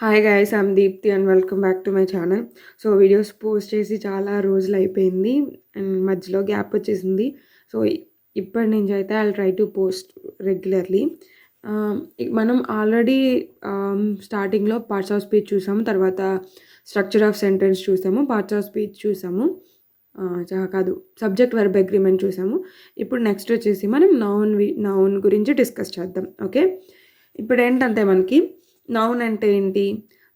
Hi guys, I'm Deepti and welcome back to my channel. So videos post చేసి చాలా రోజులు అయిపోయింది అండ్ మధ్యలో గ్యాప్ వచ్చేసింది. సో ఇప్పటి నుంచి అయితే I try to post regularly. మనం ఆల్రెడీ స్టార్టింగ్లో పార్ట్స్ ఆఫ్ స్పీచ్ చూసాము, తర్వాత స్ట్రక్చర్ ఆఫ్ సెంటెన్స్ చూసాము, పార్ట్స్ ఆఫ్ స్పీచ్ చూసాము, కాదు సబ్జెక్ట్ వర్బ్ అగ్రిమెంట్ చూసాము. ఇప్పుడు నెక్స్ట్ వచ్చేసి మనం నౌన్ గురించి డిస్కస్ చేద్దాం. ఓకే, ఇప్పుడు ఏంటంటే మనకి నౌన్ అంటే ఏంటి?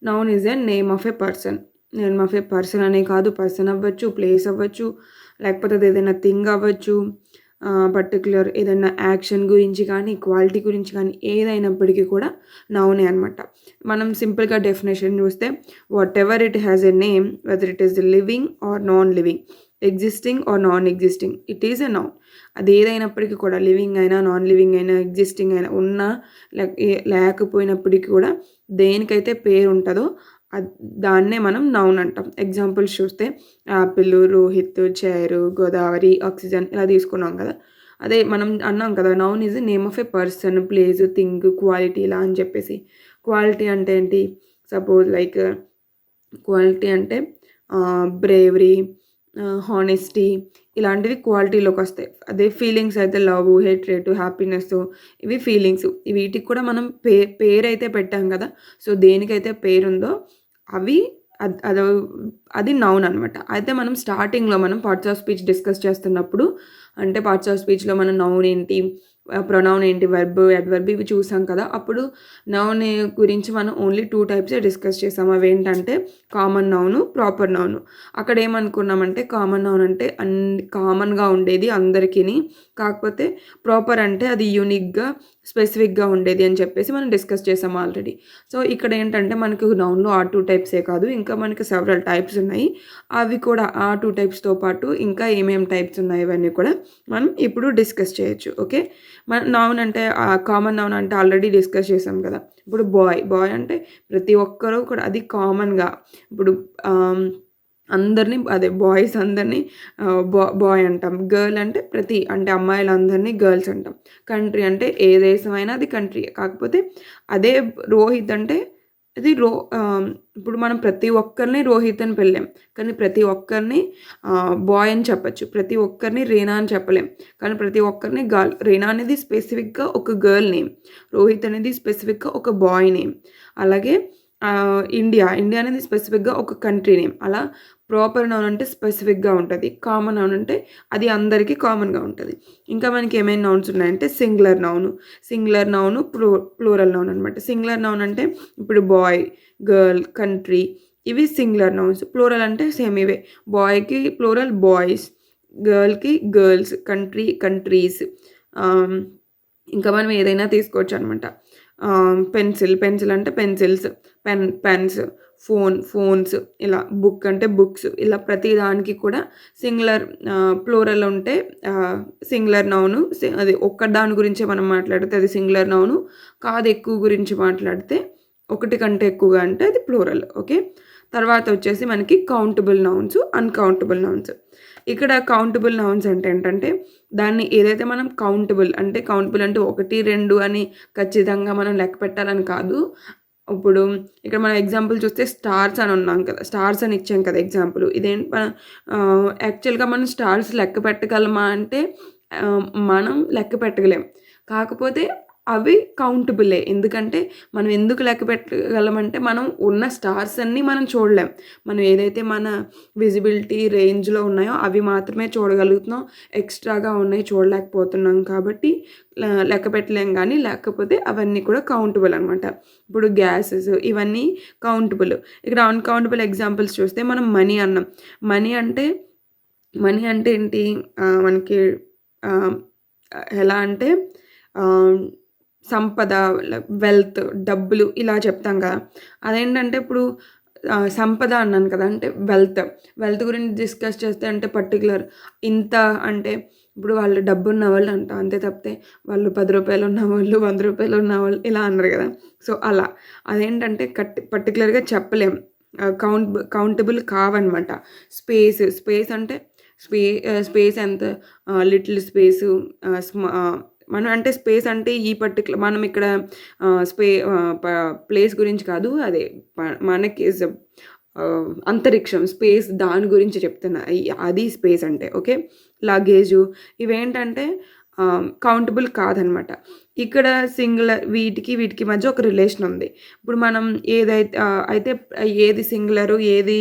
Noun is a name of A person. Name of A person అనే కాదు, పర్సన్ అవ్వచ్చు, ప్లేస్ అవ్వచ్చు, లేకపోతే అది ఏదైనా థింగ్ అవ్వచ్చు, పర్టికులర్ ఏదైనా యాక్షన్ గురించి కానీ, క్వాలిటీ గురించి కానీ, ఏదైనప్పటికీ కూడా నౌనే అనమాట. మనం సింపుల్గా డెఫినేషన్ చూస్తే, whatever it has a name, whether it is living or non living, existing or non existing, it is a noun. అది ఏదైనప్పటికీ కూడా, లివింగ్ అయినా, నాన్ లివింగ్ అయినా, ఎగ్జిస్టింగ్ అయినా, ఉన్నా లేకపోయినప్పటికీ కూడా దేనికైతే పేరు ఉంటుందో దాన్నే మనం నౌన్ అంటాం. ఎగ్జాంపుల్స్ చూస్తే Apple, Rohit, chair, Godavari, oxygen ఇలా తీసుకున్నాం కదా. అదే మనం అన్నాం కదా, noun is name of A person, place, thing, quality ఇలా అని చెప్పేసి. క్వాలిటీ అంటే ఏంటి? సపోజ్ లైక్ క్వాలిటీ అంటే బ్రేవరీ, హానెస్టీ ఇలాంటివి క్వాలిటీలోకి వస్తాయి. అదే ఫీలింగ్స్ అయితే లవ్, హేట్రేట్, హ్యాపీనెస్, ఇవి ఫీలింగ్స్. వీటికి కూడా మనం పేరు అయితే పెట్టాం కదా. సో దేనికైతే పేరుందో అవి అది అది నౌన్ అనమాట. అయితే మనం స్టార్టింగ్లో మనం పార్ట్స్ ఆఫ్ స్పీచ్ డిస్కస్ చేస్తున్నప్పుడు, అంటే పార్ట్స్ ఆఫ్ స్పీచ్లో మనం నౌన్ ఏంటి, ప్రొనౌన్ ఏంటి, వర్బ్, అడ్వర్బ్ ఇవి చూసాం కదా. అప్పుడు నౌన్ గురించి మనం ఓన్లీ 2 టైప్సే డిస్కస్ చేసాం. అవి ఏంటంటే కామన్ నౌను, ప్రాపర్ నౌను. అక్కడ ఏమనుకున్నామంటే కామన్ నౌన్ అంటే కామన్గా ఉండేది అందరికీ, కాకపోతే ప్రాపర్ అంటే అది యూనిక్గా, స్పెసిఫిక్గా ఉండేది అని చెప్పేసి మనం డిస్కస్ చేసాం ఆల్రెడీ. సో ఇక్కడ ఏంటంటే మనకు నౌన్లో ఆ 2 టైప్సే కాదు, ఇంకా మనకి సెవరల్ టైప్స్ ఉన్నాయి. అవి కూడా ఆ 2 టైప్స్తో పాటు ఇంకా ఏమేమి టైప్స్ ఉన్నాయి ఇవన్నీ కూడా మనం ఇప్పుడు డిస్కస్ చేయొచ్చు. ఓకే, మన నౌన్ అంటే కామన్ నౌన్ అంటే ఆల్రెడీ డిస్కస్ చేసాం కదా. ఇప్పుడు బాయ్ అంటే ప్రతి ఒక్కరూ కూడా అది కామన్గా, ఇప్పుడు అందరినీ అదే బాయ్స్ అందరినీ బాయ్ అంటాం. గర్ల్ అంటే అంటే అమ్మాయిలందరినీ గర్ల్స్ అంటాం. కంట్రీ అంటే ఏ దేశమైనా అది కంట్రీ. కాకపోతే అదే రోహిత్ అంటే అది ఇప్పుడు మనం ప్రతి ఒక్కరిని రోహిత్ అని పిలలేం, కానీ ప్రతి ఒక్కరిని బాయ్ అని చెప్పచ్చు. ప్రతి ఒక్కరిని రీనా అని చెప్పలేం, కానీ ప్రతి ఒక్కరిని గర్ల్. రీనా అనేది స్పెసిఫిక్గా ఒక గర్ల్ నేమ్, రోహిత్ అనేది స్పెసిఫిక్గా ఒక బాయ్ నేమ్. అలాగే ఇండియా అనేది స్పెసిఫిక్గా ఒక కంట్రీ నేమ్. అలా ప్రాపర్ నౌన్ అంటే స్పెసిఫిక్గా ఉంటుంది, కామన్ నౌన్ అంటే అది అందరికీ కామన్గా ఉంటుంది. ఇంకా మనకి ఏమైనా నౌన్స్ ఉన్నాయంటే సింగులర్ నౌను, ప్లూరల్ నౌన్ అనమాట. సింగులర్ నౌన్ అంటే ఇప్పుడు బాయ్, గర్ల్, కంట్రీ ఇవి సింగులర్ నౌన్స్. ప్లూరల్ అంటే సేమ్ ఇవే, బాయ్కి ప్లూరల్ బాయ్స్, గర్ల్కి గర్ల్స్, కంట్రీస్. ఇంకా మనం ఏదైనా తీసుకోవచ్చు అనమాట. పెన్సిల్ అంటే పెన్సిల్స్, పెన్స్, ఫోన్స్, ఇలా బుక్ అంటే బుక్స్. ఇలా ప్రతి దానికి కూడా సింగులర్, ప్లూరల్ ఉంటే సింగులర్ నౌను. అది ఒక్క దాని గురించే మనం మాట్లాడితే అది సింగులర్ నౌను. కాదు ఎక్కువ గురించి మాట్లాడితే, ఒకటి కంటే ఎక్కువగా అంటే అది ప్లూరల్. ఓకే, తర్వాత వచ్చేసి మనకి కౌంటబుల్ నౌన్స్, అన్కౌంటబుల్ నౌన్స్. ఇక్కడ కౌంటబుల్ నౌన్స్ అంటే ఏంటంటే దాన్ని ఏదైతే మనం కౌంటబుల్ అంటే 1, 2 అని ఖచ్చితంగా మనం లెక్క పెట్టాలని కాదు. ఇప్పుడు ఇక్కడ మనం ఎగ్జాంపుల్ చూస్తే స్టార్స్ అని ఉన్నాం కదా, స్టార్స్ అని ఇచ్చాం కదా ఎగ్జాంపుల్. ఇదేంటి యాక్చువల్గా మనం స్టార్స్ లెక్క పెట్టగలమా అంటే మనం లెక్క పెట్టగలేం. కాకపోతే అవి కౌంటబులే. ఎందుకంటే మనం ఎందుకు లెక్క పెట్టగలమంటే మనం ఉన్న స్టార్స్ అన్నీ మనం చూడలేం. మనం ఏదైతే మన విజిబిలిటీ రేంజ్లో ఉన్నాయో అవి మాత్రమే చూడగలుగుతున్నాం, ఎక్స్ట్రాగా ఉన్నాయి చూడలేకపోతున్నాం. కాబట్టి లెక్క పెట్టలేం. కానీ లేకపోతే అవన్నీ కూడా కౌంటబుల్ అనమాట. ఇప్పుడు గ్యాసెస్ ఇవన్నీ కౌంటబుల్. ఇక్కడ అన్కౌంటబుల్ ఎగ్జాంపుల్స్ చూస్తే మనం మనీ అన్నాం. మనీ అంటే ఏంటి మనకి ఎలా అంటే సంపద, వెల్త్, డబ్బులు ఇలా చెప్తాం కదా. అదేంటంటే ఇప్పుడు సంపద అన్నాను కదా, అంటే వెల్త్ గురించి డిస్కస్ చేస్తే అంటే పర్టికులర్ ఇంత అంటే ఇప్పుడు వాళ్ళు డబ్బు ఉన్న వాళ్ళు అంట, అంతే తప్పితే వాళ్ళు 10 రూపాయలు ఉన్నవాళ్ళు, 100 రూపాయలు ఉన్నవాళ్ళు ఇలా అన్నారు కదా. సో అలా అదేంటంటే పర్టికులర్గా చెప్పలేం, కౌంటబుల్ కావన్నమాట. స్పేస్ అంటే స్పేస్ ఎంత, లిటిల్ స్పేసు, మనం అంటే స్పేస్ అంటే ఈ పర్టిక్యులర్ మనం ఇక్కడ ప్లేస్ గురించి కాదు. అదే మనకి అంతరిక్షం, స్పేస్ దాని గురించి చెప్తున్నా. అది స్పేస్ అంటే. ఓకే. లగేజు ఇవేంటంటే కౌంటబుల్ కాదనమాట. ఇక్కడ వీటికి మధ్య ఒక రిలేషన్ ఉంది. ఇప్పుడు మనం అయితే ఏది సింగులరు, ఏది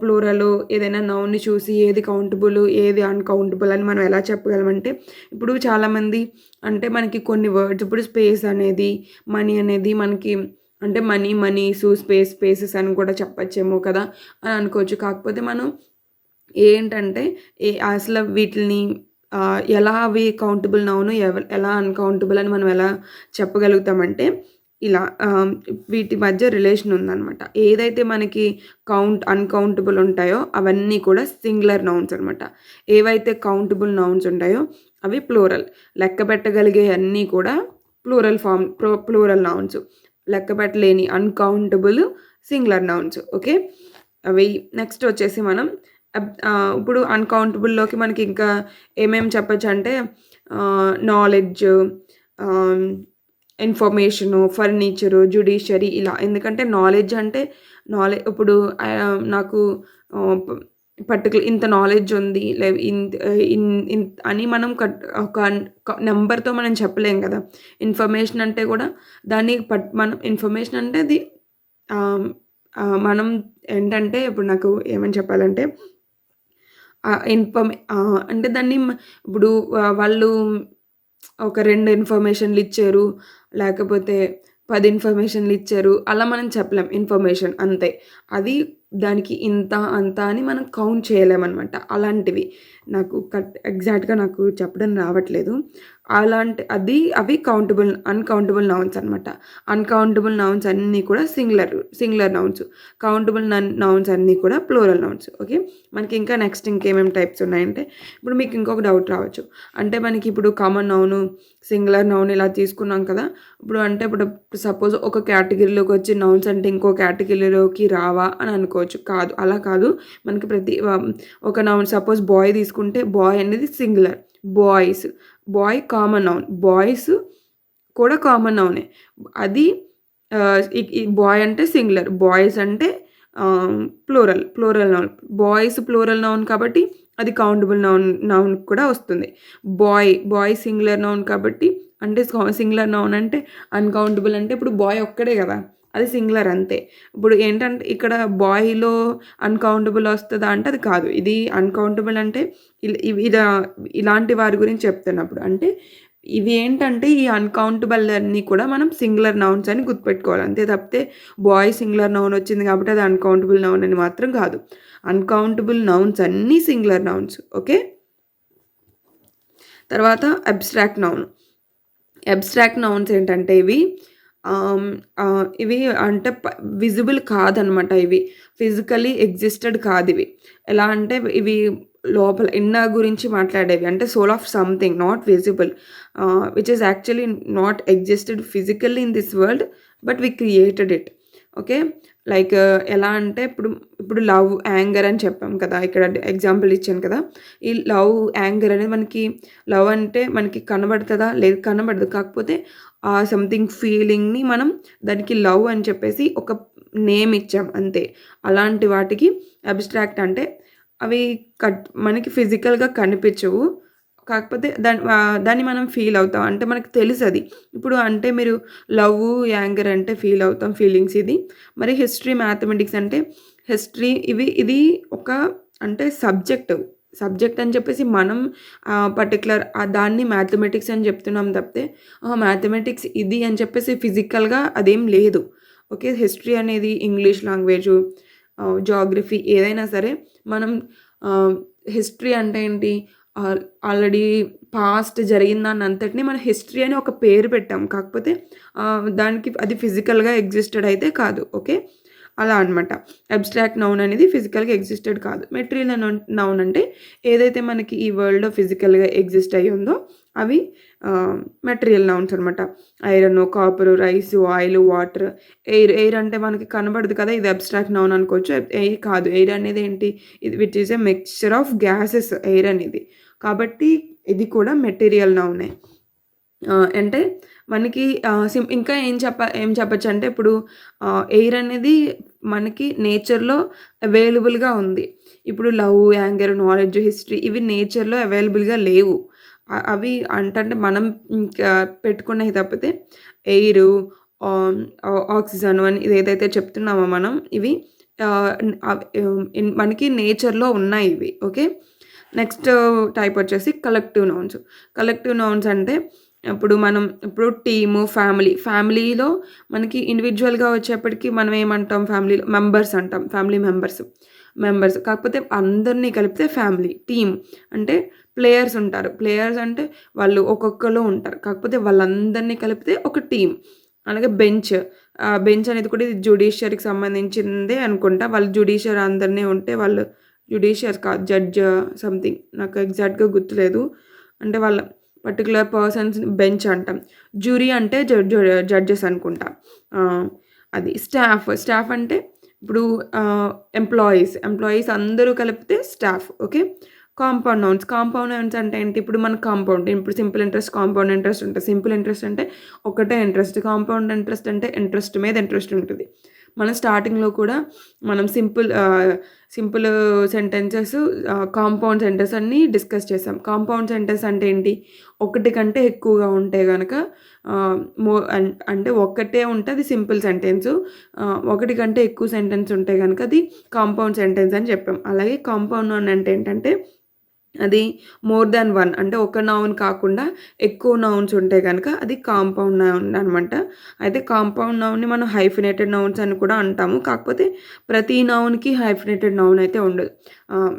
ప్లూరలు, ఏదైనా నౌన్‌ని చూసి ఏది కౌంటబుల్, ఏది అన్‌కౌంటబుల్ అని మనం ఎలా చెప్పగలమంటే, ఇప్పుడు చాలామంది అంటే మనకి కొన్ని వర్డ్స్ ఇప్పుడు స్పేస్ అనేది, మనీ అనేది మనకి అంటే మనీసు, స్పేసెస్ అని కూడా చెప్పచ్చేమో కదా అని అనుకోవచ్చు. కాకపోతే మనం ఏంటంటే అసలు వీటిల్ని ఎలా అవి కౌంటబుల్ నౌను, ఎలా అన్‌కౌంటబుల్ అని మనం ఎలా చెప్పగలుగుతామంటే ఇలా వీటి మధ్య రిలేషన్ ఉందనమాట. ఏదైతే మనకి అన్‌కౌంటబుల్ ఉంటాయో అవన్నీ కూడా సింగులర్ నౌన్స్ అనమాట. ఏవైతే కౌంటబుల్ నౌన్స్ ఉంటాయో అవి ప్లూరల్. లెక్క పెట్టగలిగే అన్నీ కూడా ప్లూరల్ నౌన్స్. లెక్క పెట్టలేని అన్‌కౌంటబుల్ సింగులర్ నౌన్స్. ఓకే. అవి నెక్స్ట్ వచ్చేసి మనం ఇప్పుడు అన్‌కౌంటబుల్‌లోకి మనకి ఇంకా ఏమేమి చెప్పొచ్చంటే నాలెడ్జ్, ఇన్ఫర్మేషను, ఫర్నిచరు, జ్యుడిషియరీ ఇలా. ఎందుకంటే నాలెడ్జ్ అంటే ఇప్పుడు నాకు ఇంత నాలెడ్జ్ ఉంది. అని మనం ఒక నెంబర్‌తో మనం చెప్పలేం కదా! ఇన్ఫర్మేషన్ అంటే కూడా దాన్ని మనం ఇన్ఫర్మేషన్ అంటే అది మనం ఏంటంటే ఇప్పుడు నాకు ఏమని చెప్పాలంటే అంటే దాన్ని ఇప్పుడు వాళ్ళు ఒక 2 ఇన్ఫర్మేషన్‌లు ఇచ్చారు. లేకపోతే 10 ఇన్ఫర్మేషన్‌లు ఇచ్చారు. అలా మనం చెప్పలేం ఇన్ఫర్మేషన్ అంతే. అది దానికి ఇంత, అంత అని మనం కౌంట్ చేయలేమనమాట. అలాంటివి నాకు ఎగ్జాక్ట్‌గా నాకు చెప్పడం రావట్లేదు. అవి అన్‌కౌంటబుల్ నౌన్స్ అనమాట. అన్‌కౌంటబుల్ నౌన్స్ అన్నీ కూడా సింగులర్ నౌన్స్. కౌంటబుల్ నౌన్స్ అన్నీ కూడా ప్లూరల్ నౌన్స్. ఓకే. మనకి ఇంకా నెక్స్ట్ ఇంకేమేమి టైప్స్ ఉన్నాయంటే ఇప్పుడు మీకు ఇంకొక డౌట్ రావచ్చు. అంటే మనకి ఇప్పుడు కామన్ నౌను, సింగులర్ నౌన్ ఇలా తీసుకున్నాం కదా! ఇప్పుడు సపోజ్ ఒక కేటగిరీలోకి వచ్చి నౌన్స్ అంటే ఇంకో కేటగిరీలోకి రావా అని అనుకోవచ్చు. కాదు, అలా కాదు. మనకి ఒక నౌన్ సపోజ్ బాయ్ తీసుకుంటే బాయ్ అనేది singular. Boy common noun. Boys కూడా కామన్ నౌనే. అది ఈ బాయ్ అంటే సింగులర్. బాయ్స్ అంటే plural noun. Boys plural noun కాబట్టి అది కౌంటబుల్ నౌన్ కూడా వస్తుంది. బాయ్ సింగులర్ నౌన్ కాబట్టి అంటే సింగులర్ నౌన్ అంటే అన్‌కౌంటబుల్ అంటే ఇప్పుడు బాయ్ ఒక్కడే కదా! అది సింగులర్ అంతే. ఇప్పుడు ఏంటంటే ఇక్కడ బాయ్‌లో అన్‌కౌంటబుల్ వస్తదా అంటే అది కాదు. ఇది అన్‌కౌంటబుల్ అంటే ఇలాంటి వారి గురించి చెప్తున్నప్పుడు. అంటే ఇవి ఏంటంటే ఈ అన్‌కౌంటబుల్ అన్నీ కూడా మనం సింగులర్ నౌన్స్ అని గుర్తుపెట్టుకోవాలి. అంతే తప్పితే బాయ్ సింగులర్ నౌన్ వచ్చింది కాబట్టి అది అన్‌కౌంటబుల్ నౌన్ అని మాత్రం కాదు. అన్‌కౌంటబుల్ నౌన్స్ అన్నీ సింగులర్ నౌన్స్. ఓకే. తర్వాత అబ్స్ట్రాక్ట్ నౌన్. అబ్స్ట్రాక్ట్ నౌన్స్ ఏంటంటే ఇవి అంటే విజిబుల్ కాదనమాట. ఇవి ఫిజికల్లీ ఎగ్జిస్టెడ్ కాదివి. ఎలా అంటే ఇవి లోపల ఇన్నర్ గురించి మాట్లాడేవి. అంటే soul of something not visible, which is actually not existed physically in this world but we created it. Okay. Like ఎలా అంటే ఇప్పుడు లవ్, యాంగర్ అని చెప్పాం కదా! ఇక్కడ ఎగ్జాంపుల్ ఇచ్చాను కదా! ఈ లవ్, యాంగర్ అనేది మనకి లవ్ అంటే మనకి కనబడుతదా? లేదు, కనబడదు. కాకపోతే ఆ సంథింగ్ ఫీలింగ్‌ని మనం దానికి లవ్ అని చెప్పేసి ఒక నేమ్ ఇచ్చాం అంతే. అలాంటి వాటికి అబ్స్ట్రాక్ట్ అంటే అవి మనకి ఫిజికల్‌గా కనిపించవు. కాకపోతే దాన్ని మనం ఫీల్ అవుతాం. అంటే మనకు తెలుసది. ఇప్పుడు అంటే మీరు లవ్వు, యాంగర్ అంటే ఫీల్ అవుతాం ఫీలింగ్స్ ఇది. మరి హిస్టరీ, మ్యాథమెటిక్స్ అంటే ఇది ఒక అంటే సబ్జెక్ట్ అని చెప్పేసి మనం పర్టిక్యులర్ దాన్ని మ్యాథమెటిక్స్ అని చెప్తున్నాం తప్పితే మ్యాథమెటిక్స్ ఇది అని చెప్పేసి ఫిజికల్‌గా అదేం లేదు. ఓకే. హిస్టరీ అనేది ఇంగ్లీష్ లాంగ్వేజు, జియోగ్రఫీ ఏదైనా సరే మనం హిస్టరీ అంటే ఏంటి? ఆల్రెడీ పాస్ట్ జరిగిన దాన్నంతటిని మనం హిస్టరీ అని ఒక పేరు పెట్టాం. కాకపోతే దానికి అది ఫిజికల్‌గా ఎగ్జిస్టెడ్ అయితే కాదు. ఓకే. అలా అనమాట. అబ్స్ట్రాక్ట్ నౌన్ అనేది ఫిజికల్‌గా ఎగ్జిస్టెడ్ కాదు. మెటీరియల్ నౌన్ అంటే ఏదైతే మనకి ఈ వరల్డ్‌లో ఫిజికల్‌గా ఎగ్జిస్ట్ అయ్యి ఉందో అవి మెటీరియల్ నౌన్స్ అనమాట. Iron, copper, rice, oil, water. Air అంటే మనకి కనబడదు కదా! ఇది అబ్స్ట్రాక్ట్ నౌన్ అనుకోవచ్చు. ఎయిర్ కాదు. ఎయిర్ అనేది ఏంటి? Which is a mixture of gases air అనేది. కాబట్టి ఇది కూడా మెటీరియల్ నౌనే. అంటే మనకి ఇంకా ఏం చెప్పొచ్చు అంటే ఇప్పుడు ఎయిర్ అనేది మనకి నేచర్‌లో అవైలబుల్‌గా ఉంది. ఇప్పుడు లవ్, యాంగర్, నాలెడ్జ్, హిస్టరీ ఇవి నేచర్‌లో అవైలబుల్‌గా లేవు. అవి అంటే మనం ఇంకా పెట్టుకున్నయి తప్పితే ఎయిరు, ఆహ్, ఆక్సిజన్ అని ఇదేదైతే చెప్తున్నామో మనం ఇవి ఆహ్, మనకి నేచర్‌లో ఉన్నాయి ఇవి. ఓకే. నెక్స్ట్ టైప్ వచ్చేసి కలెక్టివ్ నౌన్స్. కలెక్టివ్ నౌన్స్ అంటే ఇప్పుడు టీము, ఫ్యామిలీలో మనకి ఇండివిడ్యువల్‌గా వచ్చేప్పటికి మనం ఏమంటాం ఫ్యామిలీలో మెంబర్స్ అంటాం. Family members. కాకపోతే అందరిని కలిపితే ఫ్యామిలీ. టీమ్ అంటే ప్లేయర్స్ ఉంటారు. ప్లేయర్స్ అంటే వాళ్ళు ఒక్కొక్కళ్ళు ఉంటారు. కాకపోతే వాళ్ళందరిని కలిపితే ఒక టీమ్. అలాగే బెంచ్ అనేది కూడా ఇది జ్యుడిషియరీకి సంబంధించిందే అనుకుంటా. వాళ్ళు జ్యుడిషియరీ అందరిని ఉంటే వాళ్ళు జ్యుడిషియర్ కాదు జడ్జ్ సంథింగ్ నాకు ఎగ్జాక్ట్‌గా గుర్తులేదు. అంటే వాళ్ళ పర్టిక్యులర్ పర్సన్స్‌ని బెంచ్ అంటాం. జ్యూరీ అంటే జడ్జెస్ అనుకుంటా. ఆహ్, అది స్టాఫ్ అంటే ఇప్పుడు ఎంప్లాయీస్ అందరూ కలిపితే స్టాఫ్. ఓకే. కాంపౌండ్ నౌన్స్ అంటే ఏంటి? ఇప్పుడు మన ఇప్పుడు సింపుల్ ఇంట్రెస్ట్, కాంపౌండ్ ఇంట్రెస్ట్ ఉంటది. సింపుల్ ఇంట్రెస్ట్ అంటే ఒకటే ఇంట్రెస్ట్. కాంపౌండ్ ఇంట్రెస్ట్ అంటే ఇంట్రెస్ట్ మీద ఇంట్రెస్ట్ ఉంటది. మనం స్టార్టింగ్‌లో కూడా మనం సింపుల్ సెంటెన్సెస్, కాంపౌండ్ సెంటెన్స్ అన్నీ డిస్కస్ చేసాం. కాంపౌండ్ సెంటెన్స్ అంటే ఏంటి? ఒకటి కంటే ఎక్కువగా ఉంటే గనక ఆహ్, మో అన్ అంటే ఒక్కటే ఉంటే అది సింపుల్ సెంటెన్సు. ఒకటి కంటే ఎక్కువ సెంటెన్స్ ఉంటే గనక అది కాంపౌండ్ సెంటెన్స్ అని చెప్పాం. అలాగే కాంపౌండ్ నౌన్ అంటే ఏంటంటే అది మోర్ దాన్ వన్ అంటే ఒక నౌన్ కాకుండా ఎక్కువ నౌన్స్ ఉంటే గనక అది కాంపౌండ్ నౌన్ అనమాట. అయితే కాంపౌండ్ నౌన్‌ని మనం హైఫినేటెడ్ నౌన్స్ అని కూడా అంటాము. కాకపోతే ప్రతి నౌన్‌కి హైఫినేటెడ్ నౌన్ అయితే ఉండదు. ఆహ్,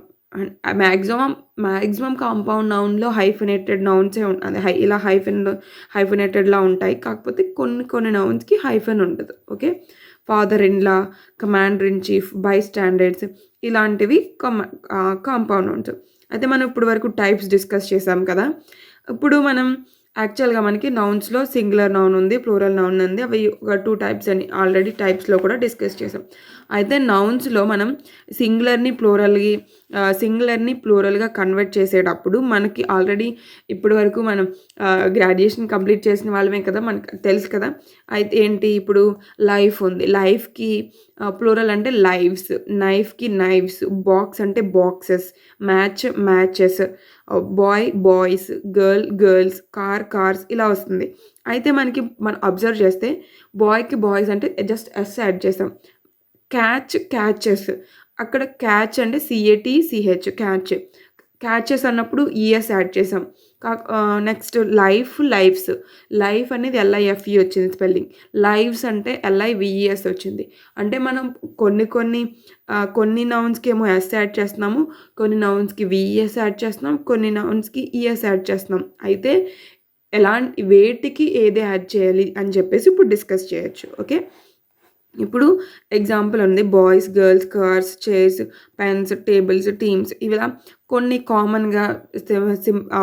మాక్సిమం కాంపౌండ్ నౌన్‌లో హైఫినేటెడ్ నౌన్సే అదే ఇలా హైఫినేటెడ్‌లా ఉంటాయి. కాకపోతే కొన్ని నౌన్స్‌కి హైఫన్ ఉండదు. Okay. Father in law, commander in chief, by standards ఇలాంటివి కాంపౌండ్ నౌన్స్. అయితే మనం ఇప్పటి వరకు టైప్స్ డిస్కస్ చేసాం కదా! ఇప్పుడు మనం యాక్చువల్‌గా మనకి నౌన్స్‌లో సింగులర్ నౌన్ ఉంది, ప్లూరల్ నౌన్ ఉంది. అవి ఒక 2 టైప్స్ అని ఆల్రెడీ టైప్స్‌లో కూడా డిస్కస్ చేసాం. అయితే నౌన్స్‌లో మనం సింగులర్‌ని ప్లూరల్‌గా కన్వర్ట్ చేసేటప్పుడు మనకి ఆల్రెడీ ఇప్పటి వరకు మనం గ్రాడ్యుయేషన్ కంప్లీట్ చేసిన వాళ్ళమే కదా! మనకు తెలుసు కదా! అయితే ఏంటి ఇప్పుడు లైఫ్ ఉంది. లైఫ్‌కి ప్లూరల్ అంటే లైవ్స్, నైఫ్‌కి నైవ్స్, బాక్స్ అంటే boxes, matches, boys, girls, cars ఇలా వస్తుంది. అయితే మనం అబ్జర్వ్ చేస్తే బాయ్స్ అంటే జస్ట్ ఎస్ యాడ్ చేసాం. క్యాచెస్ అక్కడ క్యాచ్ అంటే CATCH క్యాచ్. క్యాచెస్ అన్నప్పుడు ఈఎస్ యాడ్ చేసాం. Next lifes. లైఫ్ అనేది LIFE వచ్చింది స్పెల్లింగ్. లైవ్స్ అంటే LIVES వచ్చింది. అంటే మనం కొన్ని నౌన్స్‌కేమో ఎస్ యాడ్ చేస్తున్నాము. కొన్ని నౌన్స్‌కి VES యాడ్ చేస్తున్నాం. కొన్ని నౌన్స్‌కి ES యాడ్ చేస్తున్నాం. అయితే వేటికి ఏది యాడ్ చేయాలి అని చెప్పేసి ఇప్పుడు డిస్కస్ చేయొచ్చు. ఓకే. ఇప్పుడు ఎగ్జాంపుల్ ఉంది. Boys, girls, cars, chairs, pens, tables, teams ఇలా కొన్ని కామన్‌గా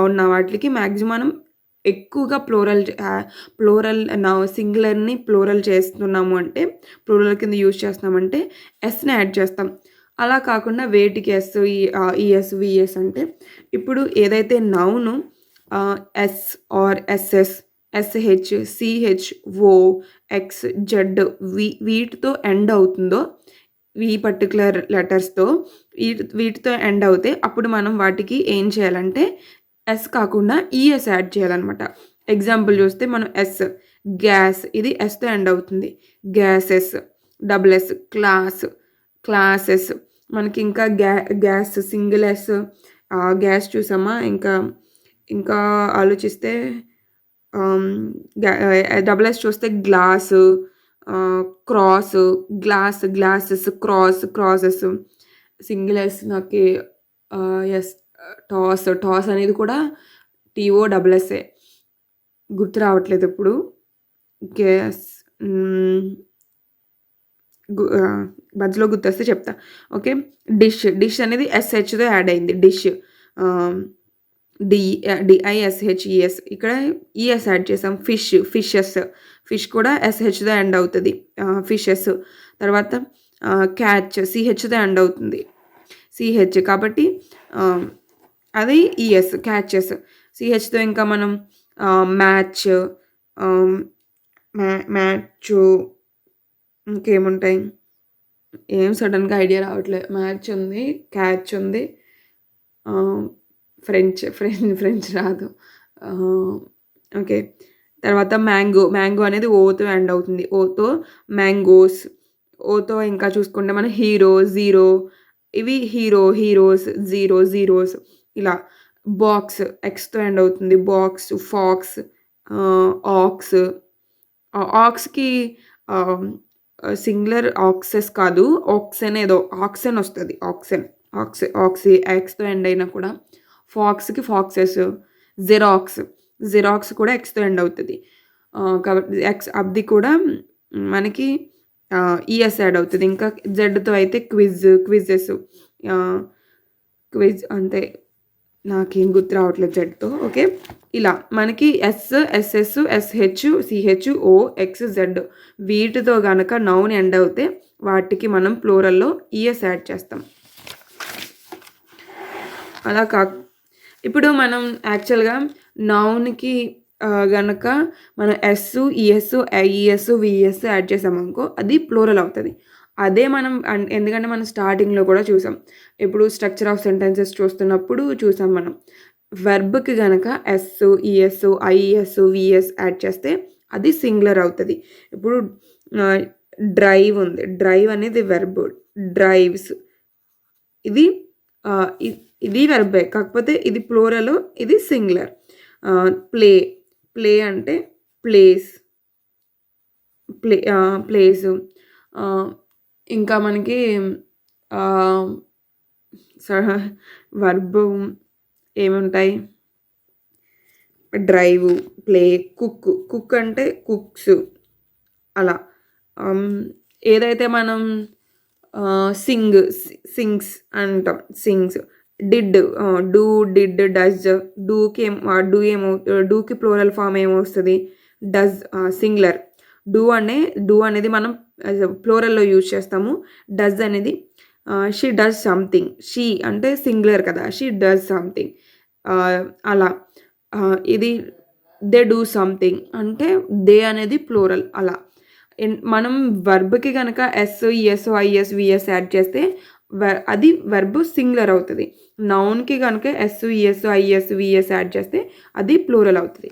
ఉన్న వాటిలికి మాక్సిమం మనం ఎక్కువగా సింగులర్‌ని ప్లూరల్ చేస్తున్నాము అంటే, ప్లూరల్ కింద యూజ్ చేస్తున్నామంటే ఎస్‌ని యాడ్ చేస్తాం. అలా కాకుండా వేటికి ఈఎస్, వీఎస్ అంటే ఇప్పుడు ఏదైతే noun S or SS, SH, CH, O, X, Z వీటితో ఎండ్ అవుతుందో, ఈ పర్టిక్యులర్ లెటర్స్‌తో వీటితో ఎండ్ అవుతే అప్పుడు మనం వాటికి ఏం చేయాలంటే ఎస్ కాకుండా ఈఎస్ యాడ్ చేయాలనమాట. ఎగ్జాంపుల్ చూస్తే మనం గ్యాస్ ఇది ఎస్‌తో ఎండ్ అవుతుంది. గ్యాసెస్, డబుల్ ఎస్, క్లాసెస్ మనకి ఇంకా గ్యాస్ సింగిల్ ఎస్, గ్యాస్ చూసామా? ఇంకా ఆలోచిస్తే ఆహ్, డబుల్ ఎస్ చూస్తే glass, cross, glasses, crosses, single S నాకి ఎస్ టాస్ అనేది కూడా TOSSఏ గుర్తు రావట్లేదు ఇప్పుడు. గ్యాస్ హ్మ్. మధ్యలో గుర్తొస్తే చెప్తా. ఓకే. డిష్ అనేది SHతో యాడ్ అయింది. డిష్. ఆహ్, DISHES ఇక్కడ ఈఎస్ యాడ్ చేసాం. ఫిషెస్ కూడా SHతో ఎండ్ అవుతది. ఫిషెస్. తర్వాత క్యాచ్ CHతో ఎండ్ అవుతుంది. కాబట్టి అది ఈఎస్ క్యాచెస్. CHతో ఇంకా మనం మ్యాచ్, మ్యాచు, ఇంకేముంటాయి, ఏం సడన్గా ఐడియా రావట్లేదు. మ్యాచ్ ఉంది, క్యాచ్ ఉంది, ఫ్రెంచ్ రాదు. ఓకే, తర్వాత మ్యాంగో అనేది ఓతో ఎండ్ అవుతుంది. ఓతో మ్యాంగోస్. ఓతో ఇంకా చూసుకుంటే మన హీరో, జీరో, ఇవి హీరోస్, జీరోస్ ఇలా. బాక్స్ ఎక్స్తో ఎండ్ అవుతుంది. Box, fox, ox. ఆక్స్కి సింగులర్ ఆక్సెస్ కాదు, ఆక్సెన్ ఏదో ఆక్సెన్ వస్తుంది. ఆక్సీ ఎక్స్తో ఎండ్ అయినా కూడా. ఫాక్స్కి ఫాక్సెస్. జిరాక్స్ కూడా ఎక్స్తో ఎండ్ అవుతుంది కాబట్టి అది కూడా మనకి ఈఎస్ యాడ్ అవుతుంది. ఇంకా జెడ్తో అయితే క్విజెస్, క్విజ్ అంతే, నాకేం గుర్తు రావట్లేదు జెడ్తో. ఓకే, ఇలా మనకి ఎస్ఎస్, ఎస్హెచ్, సిహెచ్, ఓ, ఎక్స్, జెడ్ వీటితో కనుక నౌన్ ఎండ్ అవుతే వాటికి మనం ప్లూరల్లో ఈఎస్ యాడ్ చేస్తాం. అలా ఇప్పుడు మనం యాక్చువల్గా నౌన్కి గనక మనం S, ES, IES, VS add చేసామనుకో అది ప్లూరల్ అవుతుంది. అదే మనం ఎందుకంటే మనం స్టార్టింగ్లో కూడా చూసాం. ఇప్పుడు స్ట్రక్చర్ ఆఫ్ సెంటెన్సెస్ చూస్తున్నప్పుడు చూసాం మనం. వెర్బ్కి కనుక S, ES, IES, VS add చేస్తే అది సింగులర్ అవుతుంది. ఇప్పుడు డ్రైవ్ ఉంది, డ్రైవ్ అనేది వెర్బ్, డ్రైవ్స్. ఇది వెర్బే, కాకపోతే ఇది ప్లూరల్, ఇది సింగులర్. ప్లే అంటే ప్లేస్, ప్లేసు. ఇంకా మనకి వర్బ్ ఏముంటాయి, డ్రైవ్, ప్లే, కుక్ అంటే కుక్స్. అలా ఏదైతే మనం సింగ్స్ అంటాం, సింగ్స్. Did, did, does. డూకి ప్లూరల్ ఫామ్ ఏమొస్తుంది, డస్, సింగులర్. డూ అనేది మనం ప్లూరల్లో యూజ్ చేస్తాము. డస్ అనేది షీ డస్ సంథింగ్. షీ అంటే సింగులర్ కదా, షీ డస్ సంథింగ్. అలా ఇది దే డూ సంథింగ్ అంటే దే అనేది ప్లూరల్. అలా మనం వర్బ్కి కనుక S, ES, IS, VS add చేస్తే అది వర్బ్ సింగులర్ అవుతుంది. నౌన్కి కనుక S, ES, IS, VS add చేస్తే అది ప్లూరల్ అవుతుంది.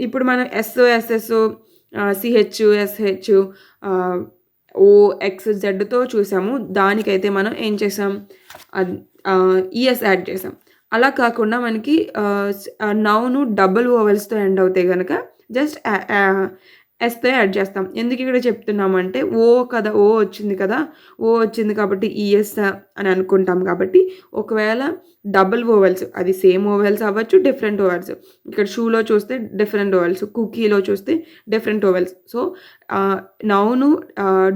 ఇప్పుడు మనం SS, CH, SH, O, X, జెడ్తో చూసాము. దానికైతే మనం ఏం చేసాం, ఈఎస్ యాడ్ చేసాం. అలా కాకుండా మనకి నౌను డబుల్ ఓవెల్స్తో ఎండ్ అవుతాయి కనుక జస్ట్ ఎస్తో యాడ్ చేస్తాం. ఎందుకు ఇక్కడ చెప్తున్నామంటే ఓ వచ్చింది కాబట్టి ఈఎస్ అని అనుకుంటాం. కాబట్టి ఒకవేళ డబుల్ ఓవెల్స్, అది సేమ్ ఓవెల్స్ అవ్వచ్చు, డిఫరెంట్ ఓవెల్స్. ఇక్కడ షూలో చూస్తే డిఫరెంట్ ఓవెల్స్, కుకీలో చూస్తే different vowels. So noun